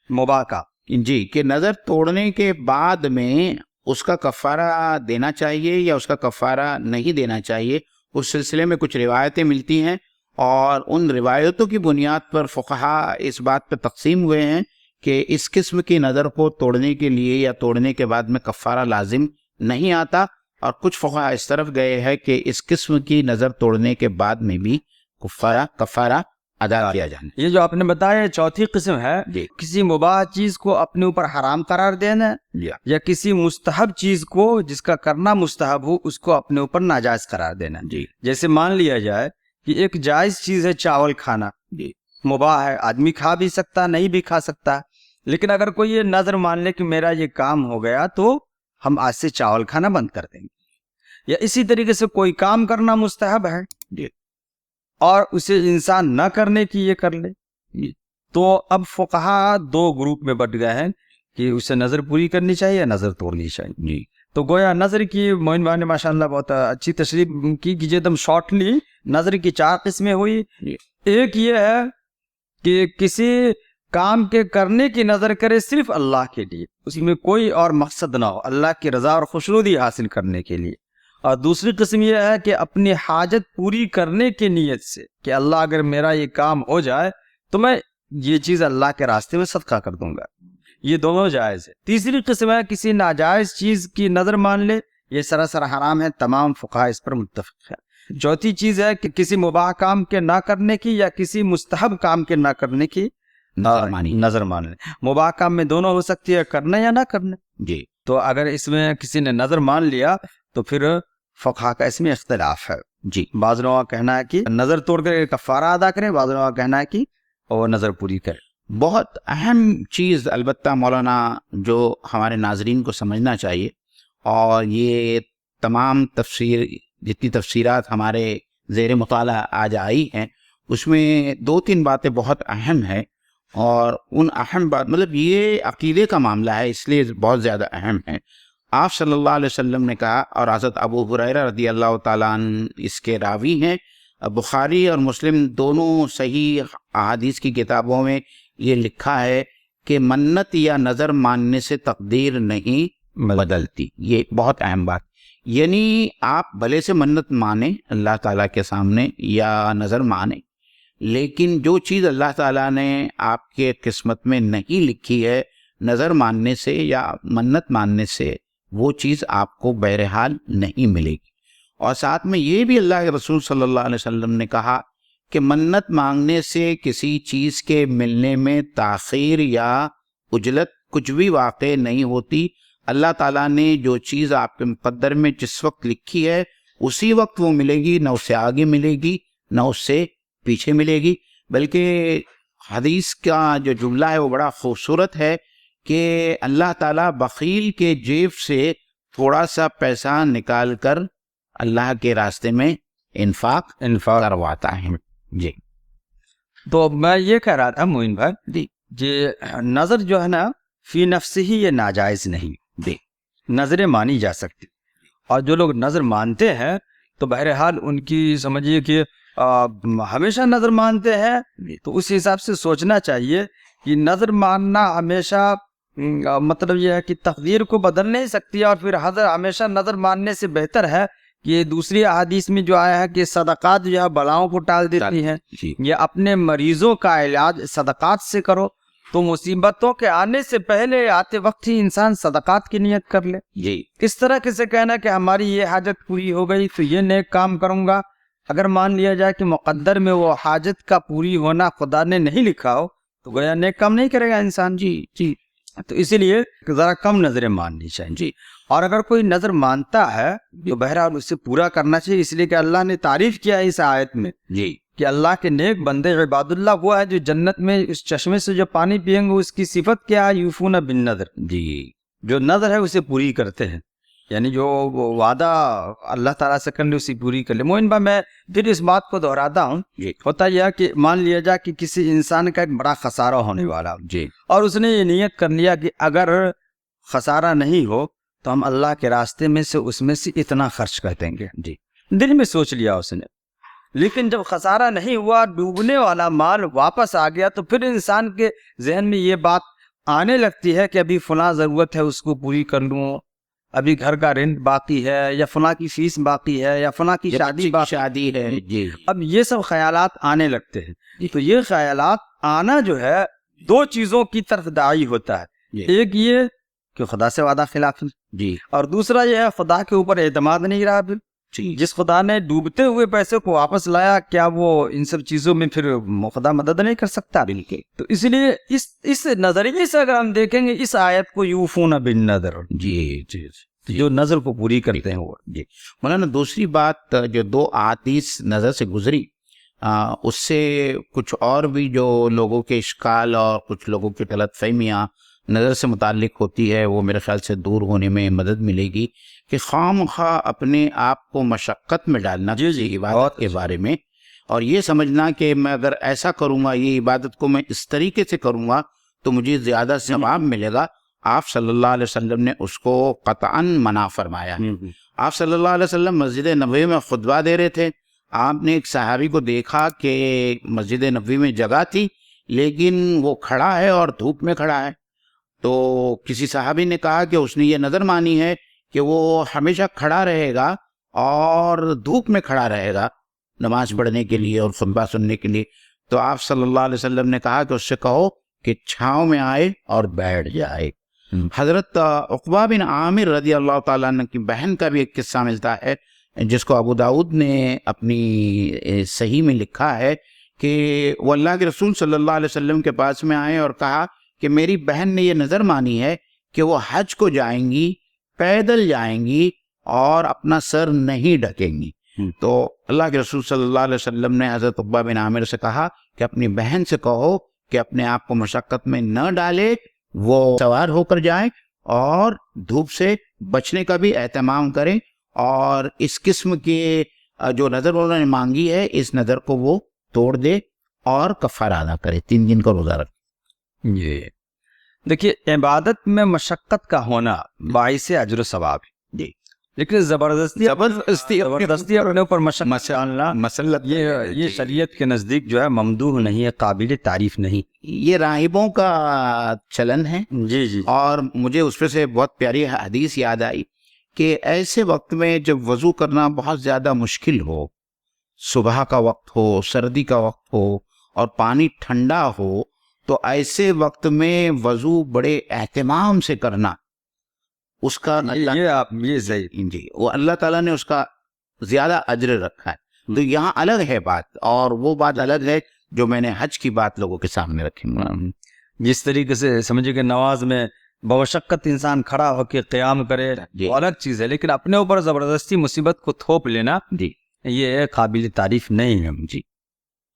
مباح کا. جی کہ نظر توڑنے کے بعد میں اس کا کفارہ دینا چاہیے یا اس کا کفارہ نہیں دینا چاہیے. اس سلسلے میں کچھ روایتیں ملتی ہیں اور ان روایتوں کی بنیاد پر فقہاء اس بات پہ تقسیم ہوئے ہیں کہ اس قسم کی نظر کو توڑنے کے لیے یا توڑنے کے بعد میں کفارہ لازم نہیں آتا، اور کچھ فقہاء اس طرف گئے ہیں کہ اس قسم کی نظر توڑنے کے بعد میں بھی کفارہ ادا کیا جانا. یہ جو آپ نے بتایا چوتھی قسم ہے، جی کسی مباح چیز کو اپنے اوپر حرام قرار دینا یا کسی مستحب چیز کو جس کا کرنا مستحب ہو اس کو اپنے اوپر ناجائز قرار دینا. جی جیسے مان لیا جائے کہ ایک جائز چیز ہے چاول کھانا، جی مباح ہے، آدمی کھا بھی سکتا نہیں بھی کھا سکتا، لیکن اگر کوئی یہ نظر مان لے کہ میرا یہ کام ہو گیا تو ہم آج سے چاول کھانا بند کر دیں گے. یا اسی طریقے سے کوئی کام کرنا مستحب ہے جی اور اسے انسان نہ کرنے کی یہ کر لے، تو اب فقہاء دو گروپ میں بٹ گئے ہیں کہ اسے نظر پوری کرنی چاہیے یا نظر توڑنی چاہیے. جی تو گویا نظر کی موین بھائی نے ماشاءاللہ بہت اچھی تشریح کی کہ ایک دم شارٹلی نظر کی 4 قسمیں ہوئی. ایک یہ ہے کہ کسی کام کے کرنے کی نظر کرے صرف اللہ کے لیے، اس میں کوئی اور مقصد نہ ہو، اللہ کی رضا اور خوشنودی حاصل کرنے کے لیے. اور دوسری قسم یہ ہے کہ اپنی حاجت پوری کرنے کی نیت سے کہ اللہ اگر میرا یہ کام ہو جائے تو میں یہ چیز اللہ کے راستے میں صدقہ کر دوں گا. یہ دونوں جائز ہے. تیسری قسم ہے کسی ناجائز چیز کی نظر مان لے، یہ سراسر حرام ہے، تمام فقہاء اس پر متفق ہے. چوتھی چیز ہے کہ کسی مباح کام کے نہ کرنے کی یا کسی مستحب کام کے نہ کرنے کی نظر مان لے. مباح کام میں دونوں ہو سکتی ہے، کرنا یا نہ کرنا. جی تو اگر اس میں کسی نے نظر مان لیا تو پھر فقہاء کا اس میں اختلاف ہے. جی بعض لوگوں کا کہنا ہے کہ نظر توڑ کر کفارہ ادا کریں، بعض لوگوں کا کہنا ہے کہ وہ نظر پوری کریں. بہت اہم چیز البتہ مولانا جو ہمارے ناظرین کو سمجھنا چاہیے، اور یہ تمام جتنی تفسیرات ہمارے زیر مطالعہ آج آئی ہیں اس میں 2-3 باتیں بہت اہم ہیں، اور ان اہم بات مطلب یہ عقیدے کا معاملہ ہے اس لیے بہت زیادہ اہم ہے. آپ صلی اللہ علیہ وسلم نے کہا، اور حضرت ابو ہریرہ رضی اللہ تعالیٰ عنہ اس کے راوی ہیں، بخاری اور مسلم دونوں صحیح احادیث کی کتابوں میں یہ لکھا ہے کہ منت یا نظر ماننے سے تقدیر نہیں بدلتی. یہ بہت اہم بات، یعنی آپ بھلے سے منت مانیں اللہ تعالیٰ کے سامنے یا نظر مانیں، لیکن جو چیز اللہ تعالیٰ نے آپ کے قسمت میں نہیں لکھی ہے نظر ماننے سے یا منت ماننے سے وہ چیز آپ کو بہرحال نہیں ملے گی. اور ساتھ میں یہ بھی اللہ کے رسول صلی اللہ علیہ وسلم نے کہا کہ منت مانگنے سے کسی چیز کے ملنے میں تاخیر یا عجلت کچھ بھی واقع نہیں ہوتی. اللہ تعالیٰ نے جو چیز آپ کے مقدر میں جس وقت لکھی ہے اسی وقت وہ ملے گی، نہ اس سے آگے ملے گی نہ اس سے پیچھے ملے گی. بلکہ حدیث کا جو جملہ ہے وہ بڑا خوبصورت ہے کہ اللہ تعالیٰ بخیل کے جیب سے تھوڑا سا پیسہ نکال کر اللہ کے راستے میں انفاق کرواتا ہے. جی تو میں یہ کہہ رہا تھا معین بھائی جی نظر جو ہے نا فی نفسی ہی یہ ناجائز نہیں، نظریں مانی جا سکتی، اور جو لوگ نظر مانتے ہیں تو بہرحال ان کی سمجھیے کہ ہمیشہ نظر مانتے ہیں، تو اس حساب سے سوچنا چاہیے کہ نظر ماننا ہمیشہ مطلب یہ ہے کہ تقدیر کو بدل نہیں سکتی، اور پھر ہمیشہ نظر ماننے سے بہتر ہے کہ یہ دوسری احادیث میں جو آیا ہے کہ صدقات جو ہے بلاؤں کو ٹال دیتی ہیں، یہ اپنے مریضوں کا علاج صدقات سے کرو، تو مصیبتوں کے آنے سے پہلے آتے وقت ہی انسان صدقات کی نیت کر لے۔ جی اس طرح کیسے کہنا کہ ہماری یہ حاجت پوری ہو گئی تو یہ نیک کام کروں گا، اگر مان لیا جائے کہ مقدر میں وہ حاجت کا پوری ہونا خدا نے نہیں لکھا ہو تو گویا نیک کام نہیں کرے گا انسان۔ جی جی تو اسی لیے ذرا کم نظریں ماننی چاہیے جی اور اگر کوئی نظر مانتا ہے تو بہرحال اسے پورا کرنا چاہیے، اس لیے کہ اللہ نے تعریف کیا ہے اس آیت میں جی کہ اللہ کے نیک بندے عباد اللہ وہ ہے جو جنت میں اس چشمے سے جو پانی پیئیں گے اس کی صفت کیا ہے؟ یوفون بالنذر، جی جو نظر ہے اسے پوری کرتے ہیں، یعنی جو وعدہ اللہ تعالیٰ سے کر لے اسی پوری کر لے۔ مومن بھائی میں پھر اس بات کو دہراتا ہوں، جی ہوتا یہ ہے کہ مان لیا جائے کہ کسی انسان کا ایک بڑا خسارہ ہونے والا جی اور اس نے یہ نیت کر لیا کہ اگر خسارہ نہیں ہو تو ہم اللہ کے راستے میں سے اتنا خرچ کر دیں گے، جی دل میں سوچ لیا اس نے، لیکن جب خسارہ نہیں ہوا، ڈوبنے والا مال واپس آ گیا، تو پھر انسان کے ذہن میں یہ بات آنے لگتی ہے کہ ابھی فلاں ضرورت ہے اس کو پوری کر لوں، ابھی گھر کا رینٹ باقی ہے، یا فلاں کی فیس باقی ہے، یا فلاں کی شادی ہے۔ جی اب یہ سب خیالات آنے لگتے ہیں، تو یہ خیالات آنا جو ہے دو چیزوں کی طرف داعی ہوتا ہے، ایک یہ کہ خدا سے وعدہ خلاف، جی اور دوسرا یہ ہے خدا کے اوپر اعتماد نہیں رہا۔ پھر جس خدا نے ڈوبتے ہوئے پیسے کو واپس لایا، کیا وہ ان سب چیزوں میں پھر خدا مدد نہیں کر سکتا؟ بالکل۔ تو اس لیے اس نظریے سے اگر ہم دیکھیں گے اس آیت کو، یوفون بالنذر، جی جی جو نظر کو پوری کرتے ہیں وہ۔ جی مولانا دوسری بات جو دو احادیث نظر سے گزری، اس سے کچھ اور بھی جو لوگوں کے اشکال اور کچھ لوگوں کی غلط فہمیاں نظر سے متعلق ہوتی ہے وہ میرے خیال سے دور ہونے میں مدد ملے گی، کہ خواہ مخواہ اپنے آپ کو مشقت میں ڈالنا کسی عبادت کے بارے میں، اور یہ سمجھنا کہ میں اگر ایسا کروں گا، یہ عبادت کو میں اس طریقے سے کروں گا تو مجھے زیادہ ثواب ملے گا، آپ صلی اللہ علیہ وسلم نے اس کو قطعاً منع فرمایا ہے۔ آپ صلی اللہ علیہ وسلم مسجد نبوی میں خطبہ دے رہے تھے، آپ نے ایک صحابی کو دیکھا کہ مسجد نبوی میں جگہ تھی لیکن وہ کھڑا ہے اور دھوپ میں کھڑا ہے، تو کسی صحابی نے کہا کہ اس نے یہ نظر مانی ہے کہ وہ ہمیشہ کھڑا رہے گا اور دھوپ میں کھڑا رہے گا نماز پڑھنے کے لیے اور خطبہ سننے کے لیے، تو آپ صلی اللہ علیہ وسلم نے کہا کہ اس سے کہو کہ چھاؤں میں آئے اور بیٹھ جائے۔ حضرت عقبہ بن عامر رضی اللہ تعالیٰ عنہ کی بہن کا بھی ایک قصہ ملتا ہے جس کو ابو داؤد نے اپنی صحیح میں لکھا ہے کہ وہ اللہ کے رسول صلی اللہ علیہ وسلم کے پاس میں آئے اور کہا کہ میری بہن نے یہ نظر مانی ہے کہ وہ حج کو جائیں گی، پیدل جائیں گی اور اپنا سر نہیں ڈھکیں گی۔ تو اللہ کے رسول صلی اللہ علیہ وسلم نے حضرت عقبہ بن عامر سے کہا کہ اپنی بہن سے کہو کہ اپنے آپ کو مشقت میں نہ ڈالے، وہ سوار ہو کر جائیں اور دھوپ سے بچنے کا بھی اہتمام کریں، اور اس قسم کے جو نظر انہوں نے مانگی ہے اس نظر کو وہ توڑ دے اور کفارہ ادا کرے، 3 دن کا روزہ رکھے۔ یہ دیکھیے عبادت میں مشقت کا ہونا باعث اجر و ثواب ہے، جی لیکن زبردستی اپنے اوپر مشقت ڈالنا مسلط یہ شریعت کے نزدیک جو ہے ممدوح نہیں ہے، قابل تعریف نہیں۔ یہ راہبوں کا چلن ہے۔ جی جی اور مجھے اس پہ سے بہت پیاری حدیث یاد آئی کہ ایسے وقت میں جب وضو کرنا بہت زیادہ مشکل ہو، صبح کا وقت ہو، سردی کا وقت ہو اور پانی ٹھنڈا ہو، تو ایسے وقت میں وضو بڑے اہتمام سے کرنا، اس کا یہ صحیح جی وہ اللہ تعالیٰ نے اس کا زیادہ اجر رکھا ہے۔ تو یہاں الگ ہے بات، اور وہ بات الگ ہے جو میں نے حج کی بات لوگوں کے سامنے رکھی۔ جس طریقے سے سمجھے کہ نماز میں بمشقت انسان کھڑا ہو کے قیام کرے وہ الگ چیز ہے، لیکن اپنے اوپر زبردستی مصیبت کو تھوپ لینا جی یہ قابل تعریف نہیں ہے جی۔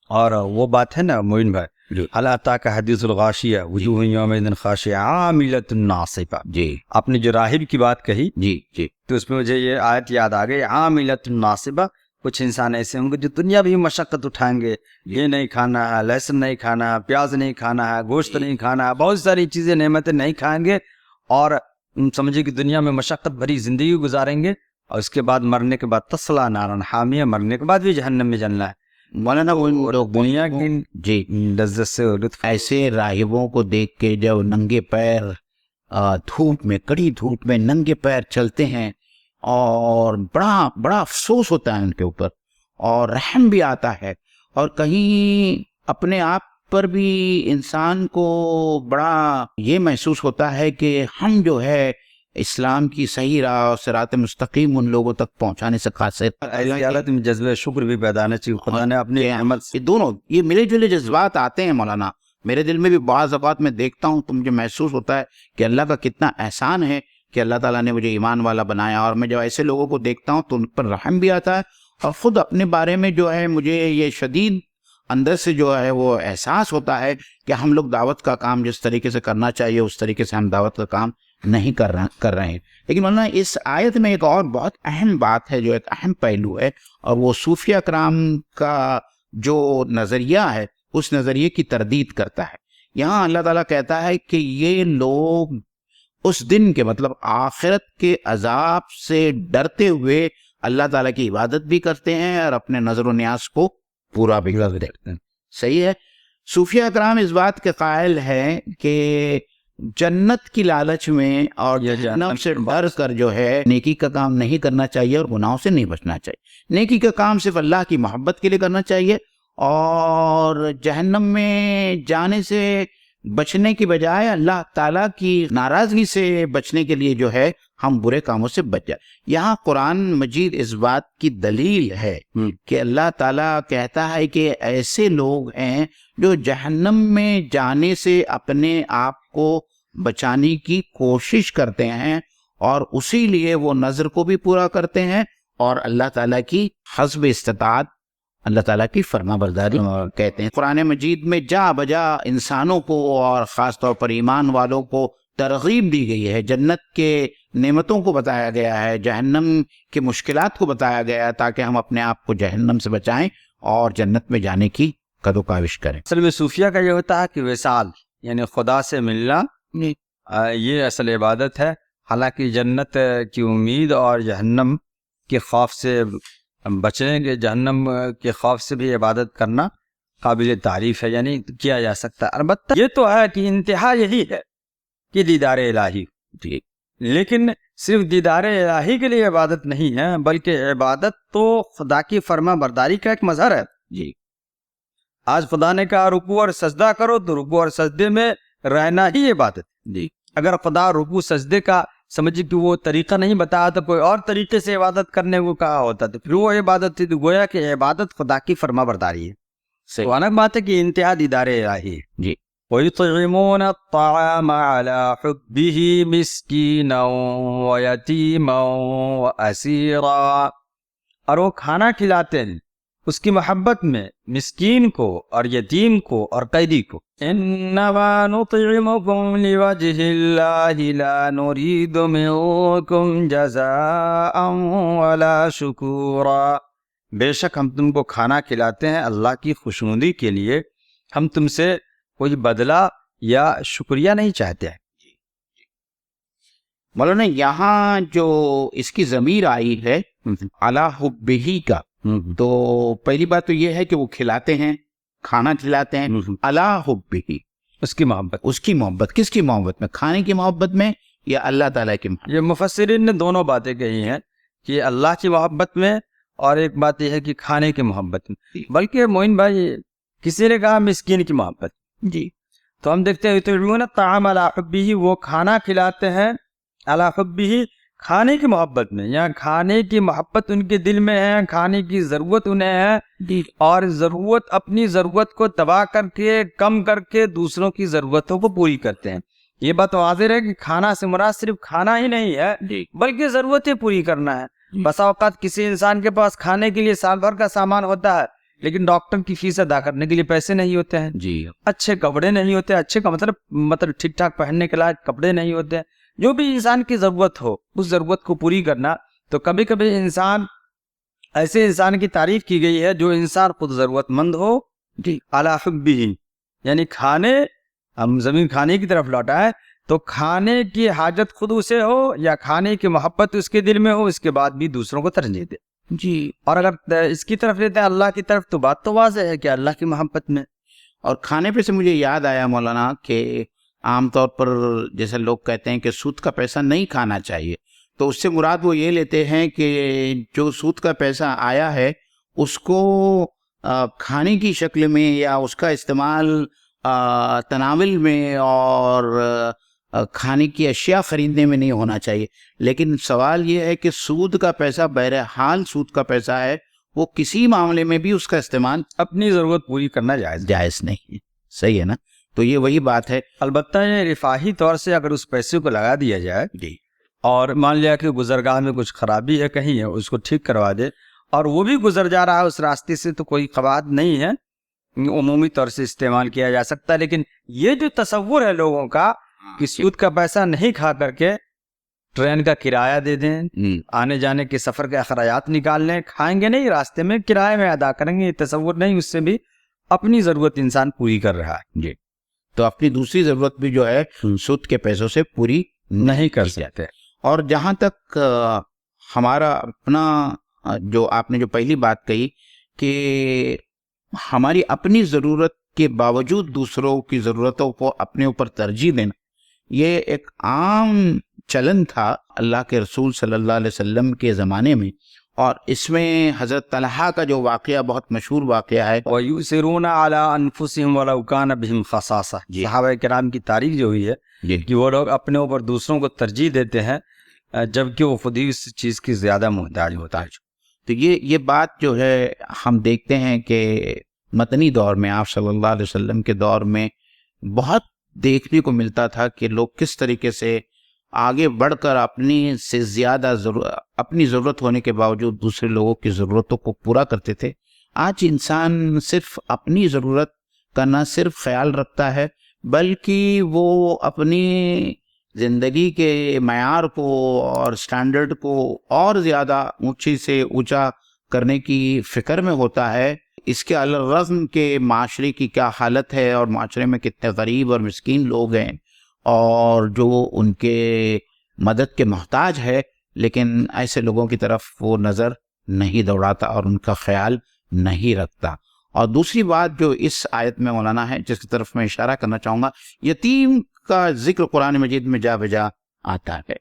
اور وہ بات ہے نا معین بھائی، هل اتاک حدیث الغاشیہ وجوہ یومئذ خاشعہ عاملۃ ناصبہ، جی آپ نے جو راہب کی بات کہی جی جی تو اس میں مجھے یہ آیت یاد آ گئی، عاملۃ ناصبہ، کچھ انسان ایسے ہوں گے جو دنیا بھی مشقت اٹھائیں گے، یہ نہیں کھانا ہے، لہسن نہیں کھانا ہے، پیاز نہیں کھانا ہے، گوشت نہیں کھانا ہے، بہت ساری چیزیں نعمتیں نہیں کھائیں گے، اور سمجھے کہ دنیا میں مشقت بھری زندگی گزاریں گے، اور اس کے بعد مرنے کے بعد تسلا نارن حامیہ، مرنے کے بعد بھی جہنم میں جلنا ہے. مولانا وہ لوگ دنیا کی جی لذت سے لطف ایسے راہبوں کو دیکھ کے جب ننگے پیر دھوپ میں، کڑی دھوپ میں ننگے پیر چلتے ہیں، اور بڑا بڑا افسوس ہوتا ہے ان کے اوپر، اور رحم بھی آتا ہے، اور کہیں اپنے آپ پر بھی انسان کو بڑا یہ محسوس ہوتا ہے کہ ہم جو ہے اسلام کی صحیح راہ اور صراط مستقیم ان لوگوں تک پہنچانے سے قاصر. ایسی حالت میں جذبہ شکر بھی پیدا ہونا چاہیے. خدا نے اپنی عمل سے یہ دونوں یہ ملے جلے جذبات آتے ہیں مولانا. میرے دل میں بھی بعض اوقات میں دیکھتا ہوں تو مجھے محسوس ہوتا ہے کہ اللہ کا کتنا احسان ہے کہ اللہ تعالیٰ نے مجھے ایمان والا بنایا، اور میں جب ایسے لوگوں کو دیکھتا ہوں تو ان پر رحم بھی آتا ہے، اور خود اپنے بارے میں جو ہے مجھے یہ شدید اندر سے جو ہے وہ احساس ہوتا ہے کہ ہم لوگ دعوت کا کام جس طریقے سے کرنا چاہیے اس طریقے سے ہم دعوت کا کام نہیں کر رہے ہیں. لیکن مولانا اس آیت میں ایک اور بہت اہم بات ہے، جو ایک اہم پہلو ہے، اور وہ صوفیہ کرام کا جو نظریہ ہے اس نظریے کی تردید کرتا ہے. یہاں اللہ تعالیٰ کہتا ہے کہ یہ لوگ اس دن کے مطلب آخرت کے عذاب سے ڈرتے ہوئے اللہ تعالیٰ کی عبادت بھی کرتے ہیں اور اپنے نظر و نیاز کو پورا بھی کرتے ہیں. صحیح ہے. صوفیہ کرام اس بات کے قائل ہے کہ جنت کی لالچ میں اور جہنم سے ڈر کر جو ہے نیکی کا کام نہیں کرنا چاہیے اور گناہوں سے نہیں بچنا چاہیے. نیکی کا کام صرف اللہ کی محبت کے لیے کرنا چاہیے، اور جہنم میں جانے سے بچنے کی بجائے اللہ تعالیٰ کی ناراضگی سے بچنے کے لیے جو ہے ہم برے کاموں سے بچ جائیں. یہاں قرآن مجید اس بات کی دلیل ہے کہ اللہ تعالیٰ کہتا ہے کہ ایسے لوگ ہیں جو جہنم میں جانے سے اپنے آپ کو بچانے کی کوشش کرتے ہیں، اور اسی لیے وہ نظر کو بھی پورا کرتے ہیں اور اللہ تعالیٰ کی حسب استطاعت اللہ تعالیٰ کی فرما برداری کہتے ہیں. قرآن مجید میں جا بجا انسانوں کو اور خاص طور پر ایمان والوں کو ترغیب دی گئی ہے، جنت کے نعمتوں کو بتایا گیا ہے، جہنم کے مشکلات کو بتایا گیا ہے، تاکہ ہم اپنے آپ کو جہنم سے بچائیں اور جنت میں جانے کی قد و کاوش کریں. اصل میں صوفیہ کا یہ ہوتا ہے کہ وصال یعنی خدا سے ملنا، یہ اصل عبادت ہے. حالانکہ جنت کی امید اور جہنم کے خوف سے بچنے کے، جہنم کے خوف سے بھی عبادت کرنا قابل تعریف ہے، یعنی کیا جا سکتا ہے. البتہ یہ تو ہے کہ انتہا یہی ہے کہ دیدار الہی، لیکن صرف دیدار الہی کے لیے عبادت نہیں ہے، بلکہ عبادت تو خدا کی فرما برداری کا ایک مظہر ہے. آج خدا نے کہا رکوع اور سجدہ کرو، تو رکوع اور سجدے میں رہنا ہی عبادت. اگر خدا رکوع سجدے کا سمجھے کہ وہ طریقہ نہیں بتایا تو کوئی اور طریقے سے عبادت کرنے کو کہا ہوتا تو پھر وہ عبادت تھی. تو گویا کہ عبادت خدا کی فرما برداری ہے. تو الگ بات ہے کہ انتہا دیدار الہی ہے. وَيُطْعِمُونَ الطَّعَامَ عَلَى حُبِّهِ مِسْكِينًا وَيَتِيمًا وَأَسِيرًا، اور وہ کھانا کھلاتے ہیں اس کی محبت میں مسکین کو اور یتیم کو اور قیدی کو. انما نطعمکم لوجہ اللہ لا نرید منکم جزاء ولا شکورا، بے شک ہم تم کو کھانا کھلاتے ہیں اللہ کی خوشنودی کے لیے، ہم تم سے کوئی بدلہ یا شکریہ نہیں چاہتے ہیں. مولانا یہاں جو اس کی ضمیر آئی ہے علی حبہ کا، تو پہلی بات تو یہ ہے کہ وہ کھلاتے ہیں، کھانا کھلاتے ہیں علی حبہ، اس کی محبت. اس کی محبت کس کی محبت میں؟ کھانے کی محبت میں یا اللہ تعالیٰ کی محبت؟ یہ مفسرین نے دونوں باتیں کہی ہیں کہ اللہ کی محبت میں، اور ایک بات یہ ہے کہ کھانے کی محبت میں. بلکہ معین بھائی کسی نے کہا مسکین کی محبت. تو ہم دیکھتے ہیں یطعمون الطعام علی حبہ، وہ کھانا کھلاتے ہیں علی حبہ، کھانے کی محبت میں. یہاں کھانے کی محبت ان کے دل میں ہے، کھانے کی ضرورت انہیں ہے، اور ضرورت اپنی ضرورت کو تباہ کر کے کم کر کے دوسروں کی ضرورتوں کو پوری کرتے ہیں. یہ بات واضح ہے کہ کھانا سے مراد صرف کھانا ہی نہیں ہے بلکہ ضرورتیں پوری کرنا ہے. بسا اوقات کسی انسان کے پاس کھانے کے لیے سال بھر کا سامان ہوتا ہے لیکن ڈاکٹر کی فیس ادا کرنے کے لیے پیسے نہیں ہوتے ہیں، اچھے کپڑے نہیں ہوتے، اچھے کا مطلب ٹھیک ٹھاک پہننے کے لائق کپڑے نہیں ہوتے. جو بھی انسان کی ضرورت ہو اس ضرورت کو پوری کرنا. تو کبھی کبھی انسان ایسے انسان کی تعریف کی گئی ہے جو انسان خود ضرورت مند ہو علی حبہ، یعنی کھانے، ہم زمین کھانے کی طرف لوٹا ہے، تو کھانے کی حاجت خود اسے ہو یا کھانے کی محبت اس کے دل میں ہو، اس کے بعد بھی دوسروں کو ترجیح دے جی. اور اگر اس کی طرف لیتے ہیں اللہ کی طرف تو بات تو واضح ہے کہ اللہ کی محبت میں. اور کھانے پہ سے مجھے یاد آیا مولانا کہ عام طور پر جیسے لوگ کہتے ہیں کہ سود کا پیسہ نہیں کھانا چاہیے، تو اس سے مراد وہ یہ لیتے ہیں کہ جو سود کا پیسہ آیا ہے اس کو کھانے کی شکل میں یا اس کا استعمال تناول میں اور کھانے کی اشیاء خریدنے میں نہیں ہونا چاہیے. لیکن سوال یہ ہے کہ سود کا پیسہ بہرحال سود کا پیسہ ہے، وہ کسی معاملے میں بھی اس کا استعمال اپنی ضرورت پوری کرنا جائز نہیں ہے. صحیح ہے نا؟ تو یہ وہی بات ہے. البتہ یہ رفاہی طور سے اگر اس پیسے کو لگا دیا جائے جی، اور مان لیا کہ گزرگاہ میں کچھ خرابی ہے کہیں ہے، اس کو ٹھیک کروا دے اور وہ بھی گزر جا رہا ہے اس راستے سے تو کوئی قباحت نہیں ہے، عمومی طور سے استعمال کیا جا سکتا ہے. لیکن یہ جو تصور ہے لوگوں کا کہ سود کا پیسہ نہیں کھا کر کے ٹرین کا کرایہ دے دیں، آنے جانے کے سفر کے اخراجات نکال لیں، کھائیں گے نہیں راستے میں کرایہ میں ادا کریں گے، یہ تصور نہیں، اس سے بھی اپنی ضرورت انسان پوری کر رہا ہے. جی، تو اپنی دوسری ضرورت بھی جو ہے سود کے پیسوں سے پوری نہیں کر سکتے. اور جہاں تک ہمارا اپنا جو آپ نے جو پہلی بات کہی کہ ہماری اپنی ضرورت کے باوجود دوسروں کی ضرورتوں کو اپنے اوپر ترجیح دینا، یہ ایک عام چلن تھا اللہ کے رسول صلی اللہ علیہ وسلم کے زمانے میں. اور اس میں حضرت طلحہ کا جو واقعہ بہت مشہور واقعہ ہے، وَيُؤْثِرُونَ عَلَىٰ أَنفُسِهِمْ وَلَوْ كَانَ بِهِمْ خَصَاصَةٌ، صحابہ کرام کی تاریخ جو ہوئی ہے کہ وہ لوگ اپنے اوپر دوسروں کو ترجیح دیتے ہیں جبکہ وہ خود ہی اس چیز کی زیادہ محتاج ہوتا ہے. تو یہ بات جو ہے ہم دیکھتے ہیں کہ مدنی دور میں آپ صلی اللہ علیہ وسلم کے دور میں بہت دیکھنے کو ملتا تھا کہ لوگ کس طریقے سے آگے بڑھ کر اپنی سے زیادہ اپنی ضرورت ہونے کے باوجود دوسرے لوگوں کی ضرورتوں کو پورا کرتے تھے. آج انسان صرف اپنی ضرورت کا نہ صرف خیال رکھتا ہے بلکہ وہ اپنی زندگی کے معیار کو اور سٹینڈرڈ کو اور زیادہ اونچی سے اونچا کرنے کی فکر میں ہوتا ہے. اس کے الرغم کے معاشرے کی کیا حالت ہے اور معاشرے میں کتنے غریب اور مسکین لوگ ہیں اور جو ان کے مدد کے محتاج ہے، لیکن ایسے لوگوں کی طرف وہ نظر نہیں دوڑاتا اور ان کا خیال نہیں رکھتا. اور دوسری بات جو اس آیت میں مولانا ہے جس کی طرف میں اشارہ کرنا چاہوں گا، یتیم کا ذکر قرآن مجید میں جا بجا آتا ہے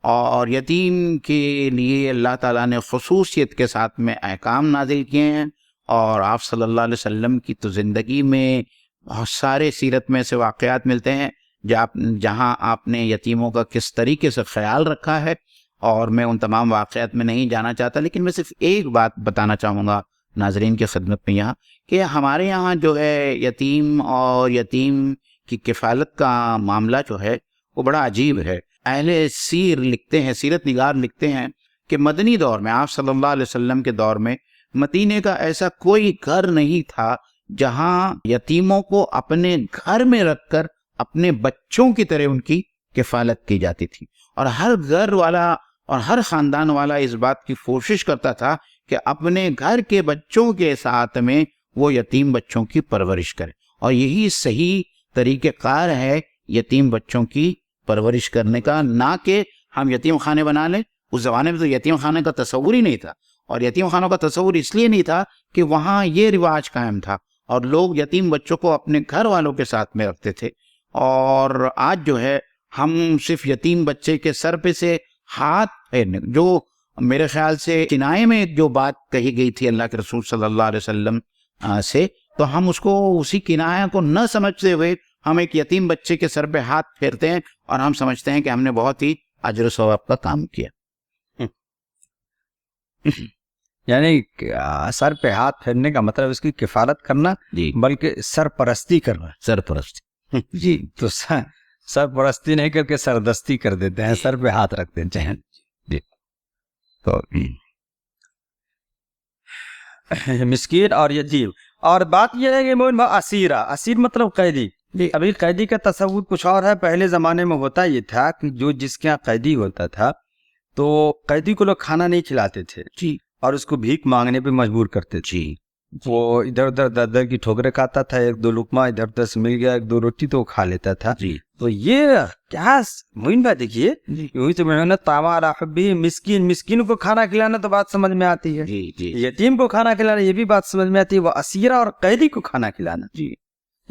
اور یتیم کے لیے اللہ تعالیٰ نے خصوصیت کے ساتھ میں احکام نازل کیے ہیں. اور آپ صلی اللہ علیہ وسلم کی تو زندگی میں بہت سارے سیرت میں سے واقعات ملتے ہیں جہاں آپ نے یتیموں کا کس طریقے سے خیال رکھا ہے، اور میں ان تمام واقعات میں نہیں جانا چاہتا، لیکن میں صرف ایک بات بتانا چاہوں گا ناظرین کی خدمت میں یہاں کہ ہمارے یہاں جو ہے یتیم اور یتیم کی کفالت کا معاملہ جو ہے وہ بڑا عجیب ہے. اہل سیر لکھتے ہیں، سیرت نگار لکھتے ہیں کہ مدنی دور میں آپ صلی اللہ علیہ وسلم کے دور میں مدینے کا ایسا کوئی گھر نہیں تھا جہاں یتیموں کو اپنے گھر میں رکھ کر اپنے بچوں کی طرح ان کی کفالت کی جاتی تھی. اور ہر گھر والا اور ہر خاندان والا اس بات کی کوشش کرتا تھا کہ اپنے گھر کے بچوں کے ساتھ میں وہ یتیم بچوں کی پرورش کرے. اور یہی صحیح طریقہ کار ہے یتیم بچوں کی پرورش کرنے کا، نہ کہ ہم یتیم خانے بنا لیں. اس زمانے میں تو یتیم خانے کا تصور ہی نہیں تھا، اور یتیم خانوں کا تصور اس لیے نہیں تھا کہ وہاں یہ رواج قائم تھا اور لوگ یتیم بچوں کو اپنے گھر والوں کے ساتھ میں رکھتے تھے. اور آج جو ہے ہم صرف یتیم بچے کے سر پہ سے ہاتھ پھیرنے، جو میرے خیال سے کنائے میں جو بات کہی گئی تھی اللہ کے رسول صلی اللہ علیہ وسلم سے، تو ہم اس کو اسی کنایہ کو نہ سمجھتے ہوئے ہم ایک یتیم بچے کے سر پہ ہاتھ پھیرتے ہیں اور ہم سمجھتے ہیں کہ ہم نے بہت ہی اجر و ثواب کا کام کیا. یعنی سر پہ ہاتھ پھیرنے کا مطلب اس کی کفالت کرنا جی، بلکہ سرپرستی کرنا. سرپرستی جی، تو سرپرستی نہیں کر کے سردستی کر دیتے ہیں، سر پہ ہاتھ رکھ دیتے ہیں. جی، تو مسکین اور یتیم. اور بات یہ ہے کہ اسیر مطلب قیدی. ابھی قیدی کا تصور کچھ اور ہے. پہلے زمانے میں ہوتا یہ تھا کہ جو جس کے یہاں قیدی ہوتا تھا تو قیدی کو لوگ کھانا نہیں کھلاتے تھے جی، اور اس کو بھیک مانگنے پہ مجبور کرتے تھے. جی، وہ ادھر ادھر در در کی ٹھوکریں کھاتا تھا، ایک دو لقمہ ادھر ادھر سے مل گیا، ایک دو روٹی تو وہ کھا لیتا تھا. جی، تو یہ کیا معین بھائی دیکھیے، یوں تو میں نے تامارا حبی مسکین کو کھانا کھلانا تو بات سمجھ میں آتی ہے، یتیم کو کھانا کھلانا یہ بھی بات سمجھ میں آتی ہے، وہ اسیرہ اور قیدی کو کھانا کھلانا،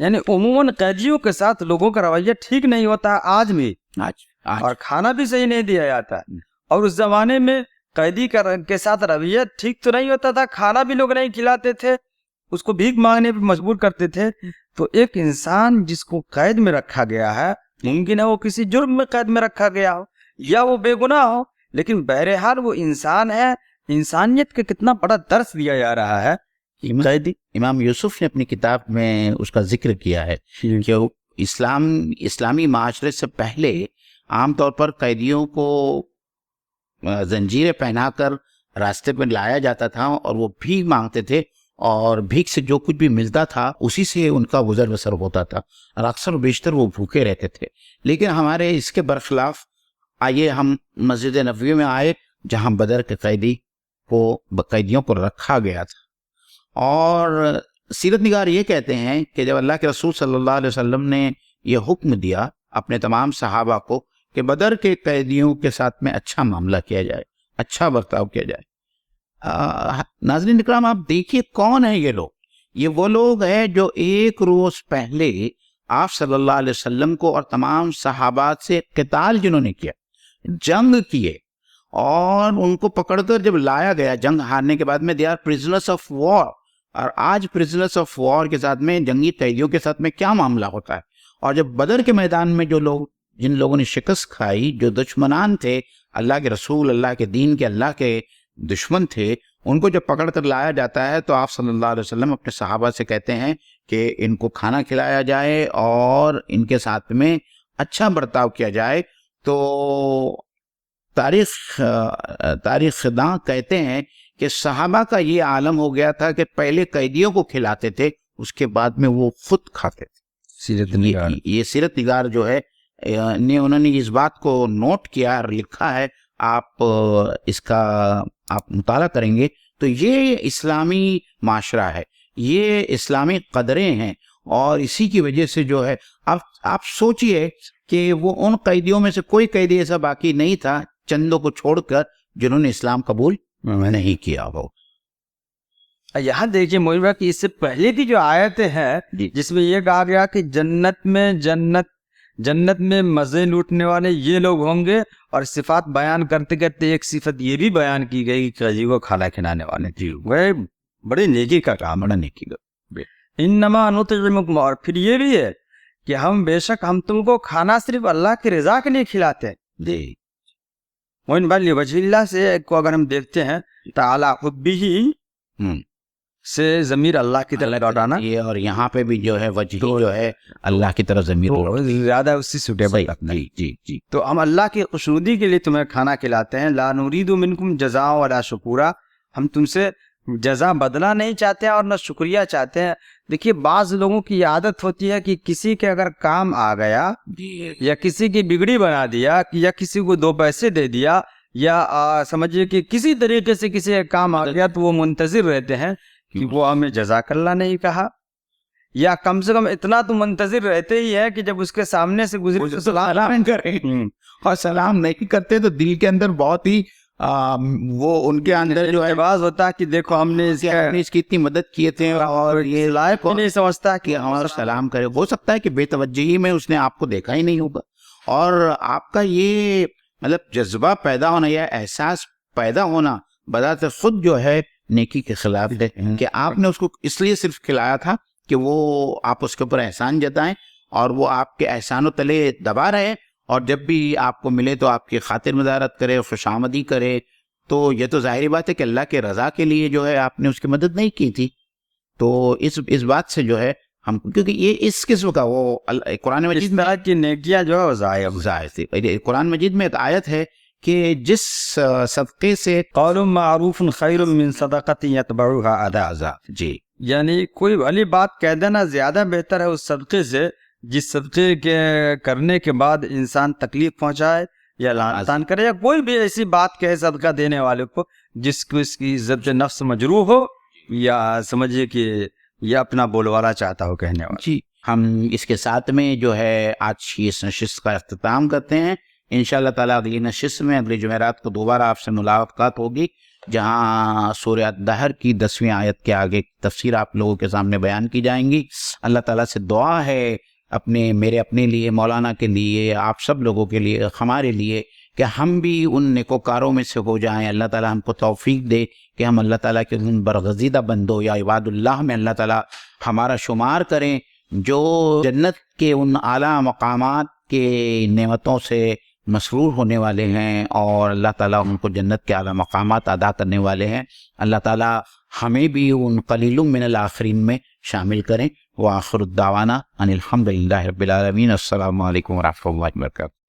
یعنی عموماً قیدیوں کے ساتھ لوگوں کا رویہ ٹھیک نہیں ہوتا آج بھی، اور کھانا بھی صحیح نہیں دیا جاتا، اور اس زمانے میں قیدی کے ساتھ رویہ ٹھیک تو نہیں ہوتا تھا، کھانا بھی لوگ نہیں کھلاتے تھے، اس کو بھیک مانگنے پہ مجبور کرتے تھے۔ تو ایک انسان جس کو قید میں رکھا گیا ہے، ممکن ہے وہ کسی جرم میں قید میں رکھا گیا ہو یا وہ بے گناہ ہو، لیکن بہرحال وہ انسان ہے، انسانیت کا کتنا بڑا درس دیا جا رہا ہے۔ امام یوسف نے اپنی کتاب میں اس کا ذکر کیا ہے کہ اسلامی معاشرے سے پہلے عام طور پر قیدیوں کو زنجیریں پہنا کر راستے پہ لایا جاتا تھا اور وہ بھیک مانگتے تھے، اور بھیک سے جو کچھ بھی ملتا تھا اسی سے ان کا گزر بسر ہوتا تھا، اور اکثر و بیشتر وہ بھوکے رہتے تھے۔ لیکن ہمارے اس کے برخلاف آئیے ہم مسجد نبوی میں آئے، جہاں بدر کے قیدیوں کو رکھا گیا تھا، اور سیرت نگار یہ کہتے ہیں کہ جب اللہ کے رسول صلی اللہ علیہ وسلم نے یہ حکم دیا اپنے تمام صحابہ کو کہ بدر کے قیدیوں کے ساتھ میں اچھا معاملہ کیا جائے، اچھا برتاؤ کیا جائے۔ ناظرین اکرام، آپ دیکھیے کون ہیں یہ لوگ؟ یہ وہ لوگ ہیں جو ایک روز پہلے آپ صلی اللہ علیہ وسلم کو اور تمام صحابات سے قتال جنہوں نے کیا، جنگ کیے، اور ان کو پکڑ کر جب لایا گیا جنگ ہارنے کے بعد میں they are prisoners of war, اور آج پرزنرز آف وار کے ساتھ میں جنگی قیدیوں کے ساتھ میں کیا معاملہ ہوتا ہے۔ اور جب بدر کے میدان میں جن لوگوں نے شکست کھائی، جو دشمنان تھے اللہ کے رسول، اللہ کے دین کے، اللہ کے دشمن تھے، ان کو جب پکڑ کر لایا جاتا ہے تو آپ صلی اللہ علیہ وسلم اپنے صحابہ سے کہتے ہیں کہ ان کو کھانا کھلایا جائے اور ان کے ساتھ میں اچھا برتاؤ کیا جائے۔ تو تاریخ داں کہتے ہیں کہ صحابہ کا یہ عالم ہو گیا تھا کہ پہلے قیدیوں کو کھلاتے تھے، اس کے بعد میں وہ خود کھاتے تھے۔ یہ سیرت نگار جو ہے انہوں نے اس بات کو نوٹ کیا اور لکھا ہے، آپ اس کا آپ مطالعہ کریں گے تو یہ اسلامی معاشرہ ہے، یہ اسلامی قدریں ہیں، اور اسی کی وجہ سے جو ہے آپ سوچئے کہ وہ ان قیدیوں میں سے کوئی قیدی ایسا باقی نہیں تھا چندوں کو چھوڑ کر جنہوں نے اسلام قبول نہیں کیا ہو۔ یہاں دیکھیے مولوی بھائی کہ اس سے پہلے کی جو آیتیں ہیں جس میں یہ کہا گیا کہ جنت میں مزے لوٹنے والے یہ لوگ ہوں گے، اور صفات بیان کرتے کرتے ایک صفت یہ بھی بیان کی گئی کہ قیدی کو کھانا کھلانے والے، وہ بڑی نیکی کا کام، بڑا نیکی کا۔ انما نطعمکم، اور پھر یہ بھی ہے کہ بے شک ہم تم کو کھانا صرف اللہ کی رضا کے لیے کھلاتے ہیں۔ موین بھائی وجہ اللہ سے کو اگر ہم دیکھتے ہیں تعالی حبہ سے ضمیر اللہ کی طرف لوٹانا، یہ اور یہاں پہ بھی جو ہے وجہ جو ہے اللہ کی طرف ضمیر زیادہ اس سے سوٹیبل رکھنا۔ جی تو ہم اللہ کی خوشنودی کے لیے تمہیں کھانا کھلاتے ہیں۔ لا نرید منکم جزاء ولا شکورا، ہم تم سے جزا بدلہ نہیں چاہتے ہیں اور نہ شکریہ چاہتے ہیں۔ دیکھیے بعض لوگوں کی عادت ہوتی ہے کہ کسی کے اگر کام آ گیا یا کسی کی بگڑی بنا دیا یا کسی کو 2 پیسے دے دیا یا سمجھیے کہ کسی طریقے سے کسی کا کام آ گیا تو وہ منتظر رہتے ہیں کہ وہ ہمیں جزاک اللہ نہیں کہا، یا کم سے کم اتنا تو منتظر رہتے ہی ہے کہ جب اس کے سامنے سے گزرے تو سلام کریں، اور سلام نہیں کرتے تو دل کے اندر بہت ہی وہ ان کے اندر جو ہے باز ہوتا ہے کہ دیکھو ہم نے اس کی اتنی مدد کیے تھے اور یہ لائق نہیں سمجھتا کہ ہمارا سلام کرے۔ ہو سکتا ہے کہ بے توجہی میں اس نے آپ کو دیکھا ہی نہیں ہوگا، اور آپ کا یہ مطلب جذبہ پیدا ہونا یا احساس پیدا ہونا بذات خود جو ہے نیکی کے خلاف ہے کہ آپ نے اس کو اس لیے صرف کھلایا تھا کہ وہ آپ اس کے اوپر احسان جتائیں اور وہ آپ کے احسان و تلے دبا رہے، اور جب بھی آپ کو ملے تو آپ کی خاطر مدارت کرے، خوش آمدی کرے۔ تو یہ تو ظاہری بات ہے کہ اللہ کے رضا کے لیے جو ہے آپ نے اس کی مدد نہیں کی تھی۔ تو اس بات سے جو ہے ہم، کیونکہ یہ اس قسم کا وہ قرآن مجید میں کی نیکیاں جو ہے وہ ظاہر تھی۔ قرآن مجید میں ایک آیت ہے کہ جس صدقے سے قول معروف خیر من صدقۃ یتبعها اذى، جی یعنی کوئی بھلی بات کہہ دینا زیادہ بہتر ہے اس صدقے سے جس صدقے کے کرنے کے بعد انسان تکلیف پہنچائے یا لعن کرے، یا کوئی بھی ایسی بات کہے صدقہ دینے والے کو جس کو اس کی عزت نفس مجروح ہو، یا سمجھیے کہ یہ اپنا بول والا چاہتا ہو کہنے والا۔ جی ہم اس کے ساتھ میں جو ہے آج کی اس نشست کا اختتام کرتے ہیں. انشاءاللہ تعالیٰ اگلی نشست میں اگلی جمعرات کو دوبارہ آپ سے ملاقات ہوگی، جہاں سورہ الدہر کی 10ویں آیت کے آگے تفسیر آپ لوگوں کے سامنے بیان کی جائیں گی. اللہ تعالیٰ سے دعا ہے اپنے لیے، مولانا کے لیے، آپ سب لوگوں کے لیے، ہمارے لیے، کہ ہم بھی ان نیکوکاروں میں سے ہو جائیں. اللہ تعالیٰ ہم کو توفیق دے کہ ہم اللہ تعالیٰ کے ان برگزیدہ بندوں یا عباد اللہ میں اللہ تعالیٰ ہمارا شمار کریں، جو جنت کے ان اعلیٰ مقامات کے نعمتوں سے مسرور ہونے والے ہیں، اور اللہ تعالیٰ ان کو جنت کے اعلیٰ مقامات ادا کرنے والے ہیں. اللہ تعالیٰ ہمیں بھی ان قلیل من الآخرین میں شامل کریں. وآخر الدعوانا ان الحمد للہ رب العالمین. السلام علیکم ورحمۃ اللہ وبرکاتہ.